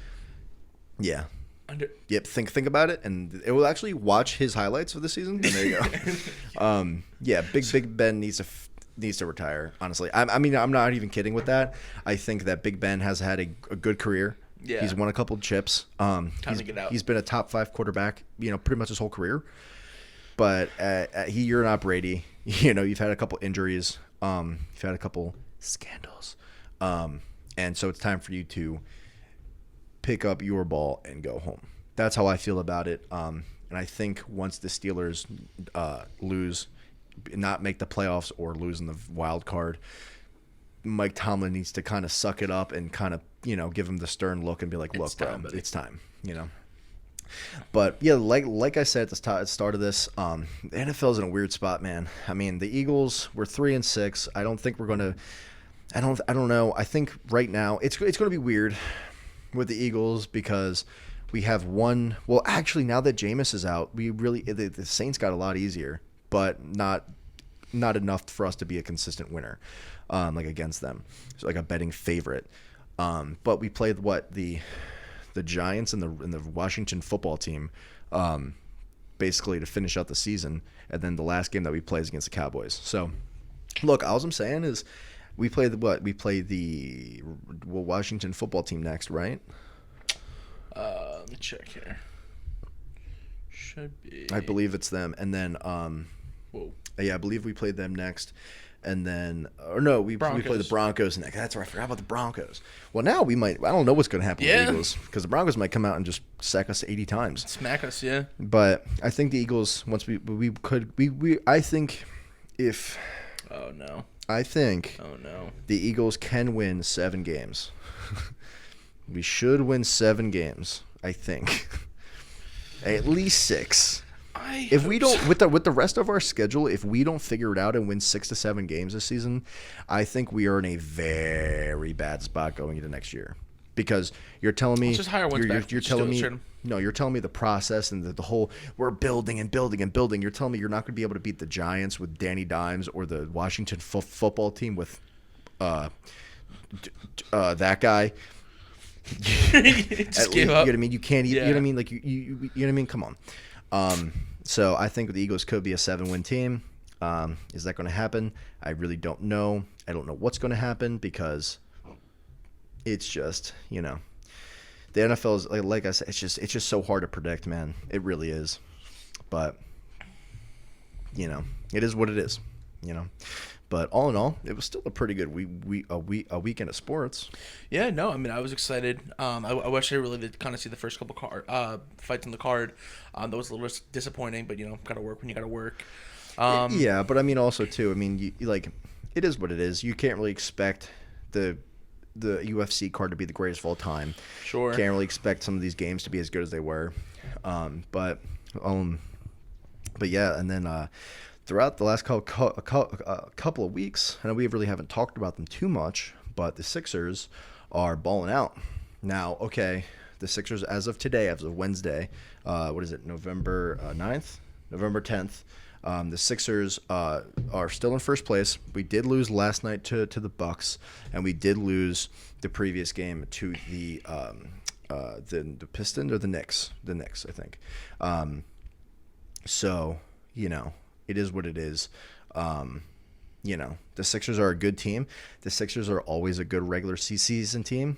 Yeah. Yep. Think about it, and it will actually watch his highlights for the season. And there you go. Yeah. Big Ben needs to retire. Honestly, I mean, I'm not even kidding with that. I think that Big Ben has had a good career. Yeah. He's won a couple of chips. Time to get out. He's been a top 5 quarterback, pretty much his whole career. But you're not Brady. You've had a couple injuries. You've had a couple scandals. And so it's time for you to pick up your ball and go home. That's how I feel about it. And I think once the Steelers lose, not make the playoffs or lose in the wild card, Mike Tomlin needs to kind of suck it up and kind of, give him the stern look and be like, look, bro, it's time, But yeah, like I said at the start of this, the NFL's in a weird spot, man. I mean, the Eagles were 3-6. I don't think we're gonna. I don't know. I think right now it's going to be weird with the Eagles because we have one. Well, actually, now that Jameis is out, the Saints got a lot easier, but not enough for us to be a consistent winner, like against them, so like a betting favorite. But we played the Giants and the Washington football team, basically to finish out the season, and then the last game that we play is against the Cowboys. So, look, all I'm saying is, we play the Washington football team next, right? Let me check here. Should be. I believe it's them, and then whoa. Yeah, I believe we played them next. And then, or no, we play the Broncos next. That's right. I forgot about the Broncos. Well, now we might. I don't know what's going to happen with the Eagles because the Broncos might come out and just sack us 80 times. Smack us, yeah. But I think the Eagles, once we I think if. Oh no. I think. Oh no. The Eagles can win 7 games. We should win 7 games. I think. At least 6. If we don't, with the rest of our schedule, if we don't figure it out and win 6 to 7 games this season, I think we are in a very bad spot going into next year. Because you're telling me, just hire you're telling me, no, you're telling me the process and the whole we're building and building and building. You're telling me you're not going to be able to beat the Giants with Danny Dimes or the Washington football team with that guy. Just give up. You know what I mean? You can't. You know what I mean? Like you know what I mean? Come on. So I think the Eagles could be a 7-win team. Is that going to happen? I really don't know. I don't know what's going to happen because it's just, the NFL is like I said, it's just so hard to predict, man. It really is. But it is what it is. But all in all, it was still a pretty good weekend of sports. Yeah, no, I mean, I was excited. I wish I really did kind of see the first couple fights on the card. That was a little disappointing, but gotta work when you gotta work. Yeah, but I mean, also too, I mean, it is what it is. You can't really expect the UFC card to be the greatest of all time. Sure. Can't really expect some of these games to be as good as they were. But yeah, and then. Throughout the last couple of weeks, I know we really haven't talked about them too much, but the Sixers are balling out. Now, okay, the Sixers, as of today, as of Wednesday, what is it, November 9th? November 10th, the Sixers are still in first place. We did lose last night to the Bucks, and we did lose the previous game to the Pistons or the Knicks? The Knicks, I think. So, it is what it is. The Sixers are a good team. The Sixers are always a good regular season team.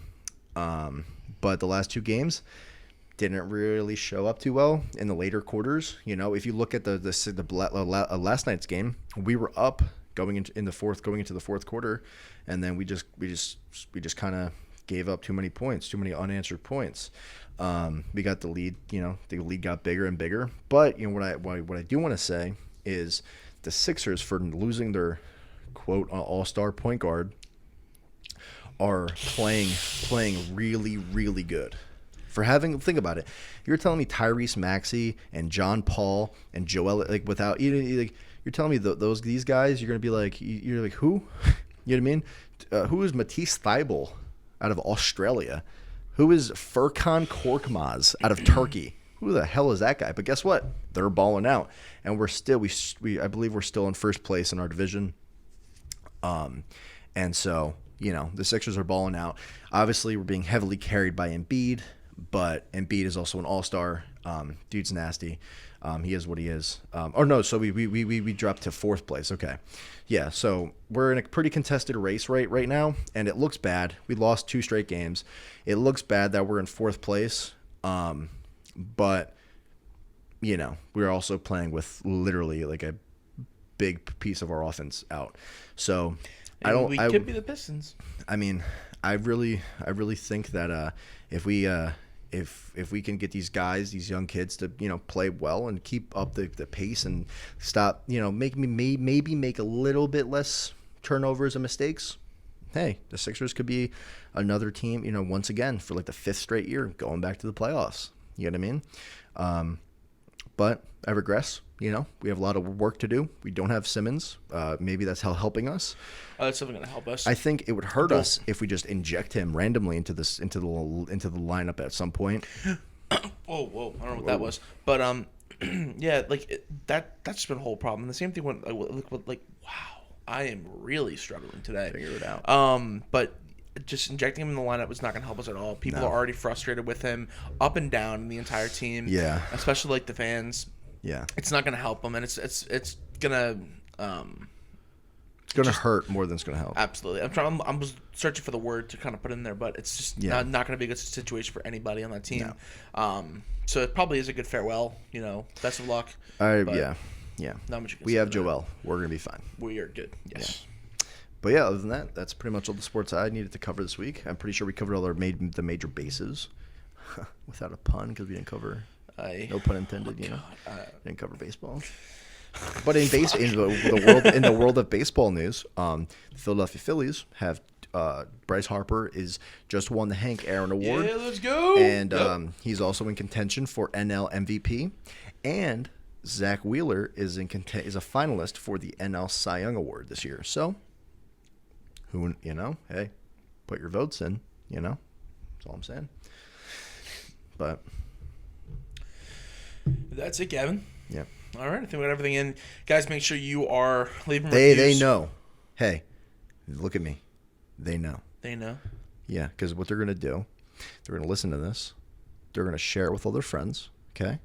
But the last 2 games didn't really show up too well in the later quarters. If you look at the last night's game, we were up going into the fourth quarter, and then we just kind of gave up too many points, too many unanswered points. We got the lead, the lead got bigger and bigger. But what I do want to say is the Sixers, for losing their quote all-star point guard, are playing really, really good. Think about it. You're telling me Tyrese Maxey and John Paul and Joel, you're telling me these guys, you're gonna be you're like, who? You know what I mean? Who is Matisse Thybulle out of Australia? Who is Furkan Korkmaz out of Turkey? Who the hell is that guy? But guess what? They're balling out, and I believe we're still in first place in our division. And so the Sixers are balling out. Obviously, we're being heavily carried by Embiid, but Embiid is also an all-star. Dude's nasty. He is what he is. So we dropped to fourth place. Okay. Yeah, so we're in a pretty contested race right now, and it looks bad. We lost 2 straight games. It looks bad that we're in fourth place. But we're also playing with literally like a big piece of our offense out. So we could be the Pistons. I mean, I really think that if we can get these guys, these young kids, to play well and keep up the pace and stop, maybe make a little bit less turnovers and mistakes, hey, the Sixers could be another team, once again for like the 5th straight year going back to the playoffs. You know what I mean? But I regress. We have a lot of work to do. We don't have Simmons. Maybe that's helping us. That's something going to help us. I think it would hurt us if we just inject him randomly into the lineup at some point. Whoa! I don't know what that was, but yeah, that's been a whole problem. The same thing when wow, I am really struggling today. Figure it out. But just injecting him in the lineup was not going to help us at all. People are already frustrated with him, up and down, the entire team. Yeah, especially the fans. Yeah, it's not going to help them, and it's gonna it's gonna hurt more than it's gonna help. Absolutely, I'm searching for the word to kind of put in there, but it's just not going to be a good situation for anybody on that team. No. So it probably is a good farewell. Best of luck. Yeah. Not much. We have Joel. We're gonna be fine. We are good. Yes. Yeah. But yeah, other than that, that's pretty much all the sports I needed to cover this week. I'm pretty sure we covered all the major bases, without a pun, because we didn't cover. No pun intended. Didn't cover baseball. But in the world of baseball news, the Philadelphia Phillies have Bryce Harper just won the Hank Aaron Award. Yeah, let's go. And he's also in contention for NL MVP, and Zach Wheeler is a finalist for the NL Cy Young Award this year. So, hey, put your votes in. That's all I'm saying. But that's it, Gavin. Yeah. All right, I think we got everything in. Guys, make sure you are leaving reviews. They know. Hey, look at me. They know. They know. Yeah, because what they're going to do, they're going to listen to this. They're going to share it with all their friends, okay?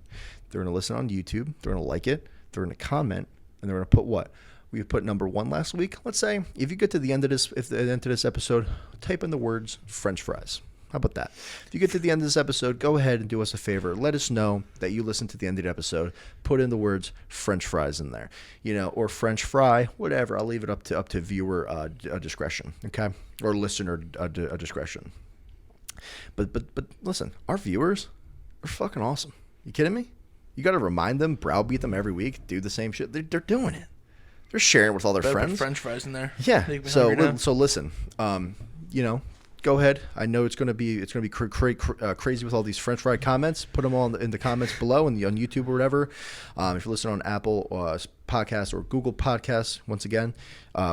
They're going to listen on YouTube. They're going to like it. They're going to comment. And they're going to put what? We put number 1 last week. Let's say if you get to the end of this episode, type in the words French fries. How about that? If you get to the end of this episode, go ahead and do us a favor. Let us know that you listened to the end of the episode. Put in the words French fries in there, or French fry, whatever. I'll leave it up to viewer discretion, okay, or listener discretion. But listen, our viewers are fucking awesome. You kidding me? You got to remind them, browbeat them every week, do the same shit. They're doing it. They're sharing it with all their friends. Put French fries in there. Yeah. So listen, go ahead. I know it's gonna be crazy with all these French fry comments. Put them all in the comments below on YouTube or whatever. If you're listening on Apple Podcasts or Google Podcasts, once again,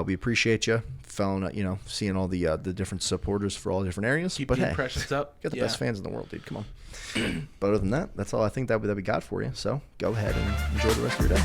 we appreciate you. Seeing all the different supporters for all the different areas. Keep the impressions up. Got the best fans in the world, dude. Come on. But other than that, that's all I think that we got for you. So go ahead and enjoy the rest of your day.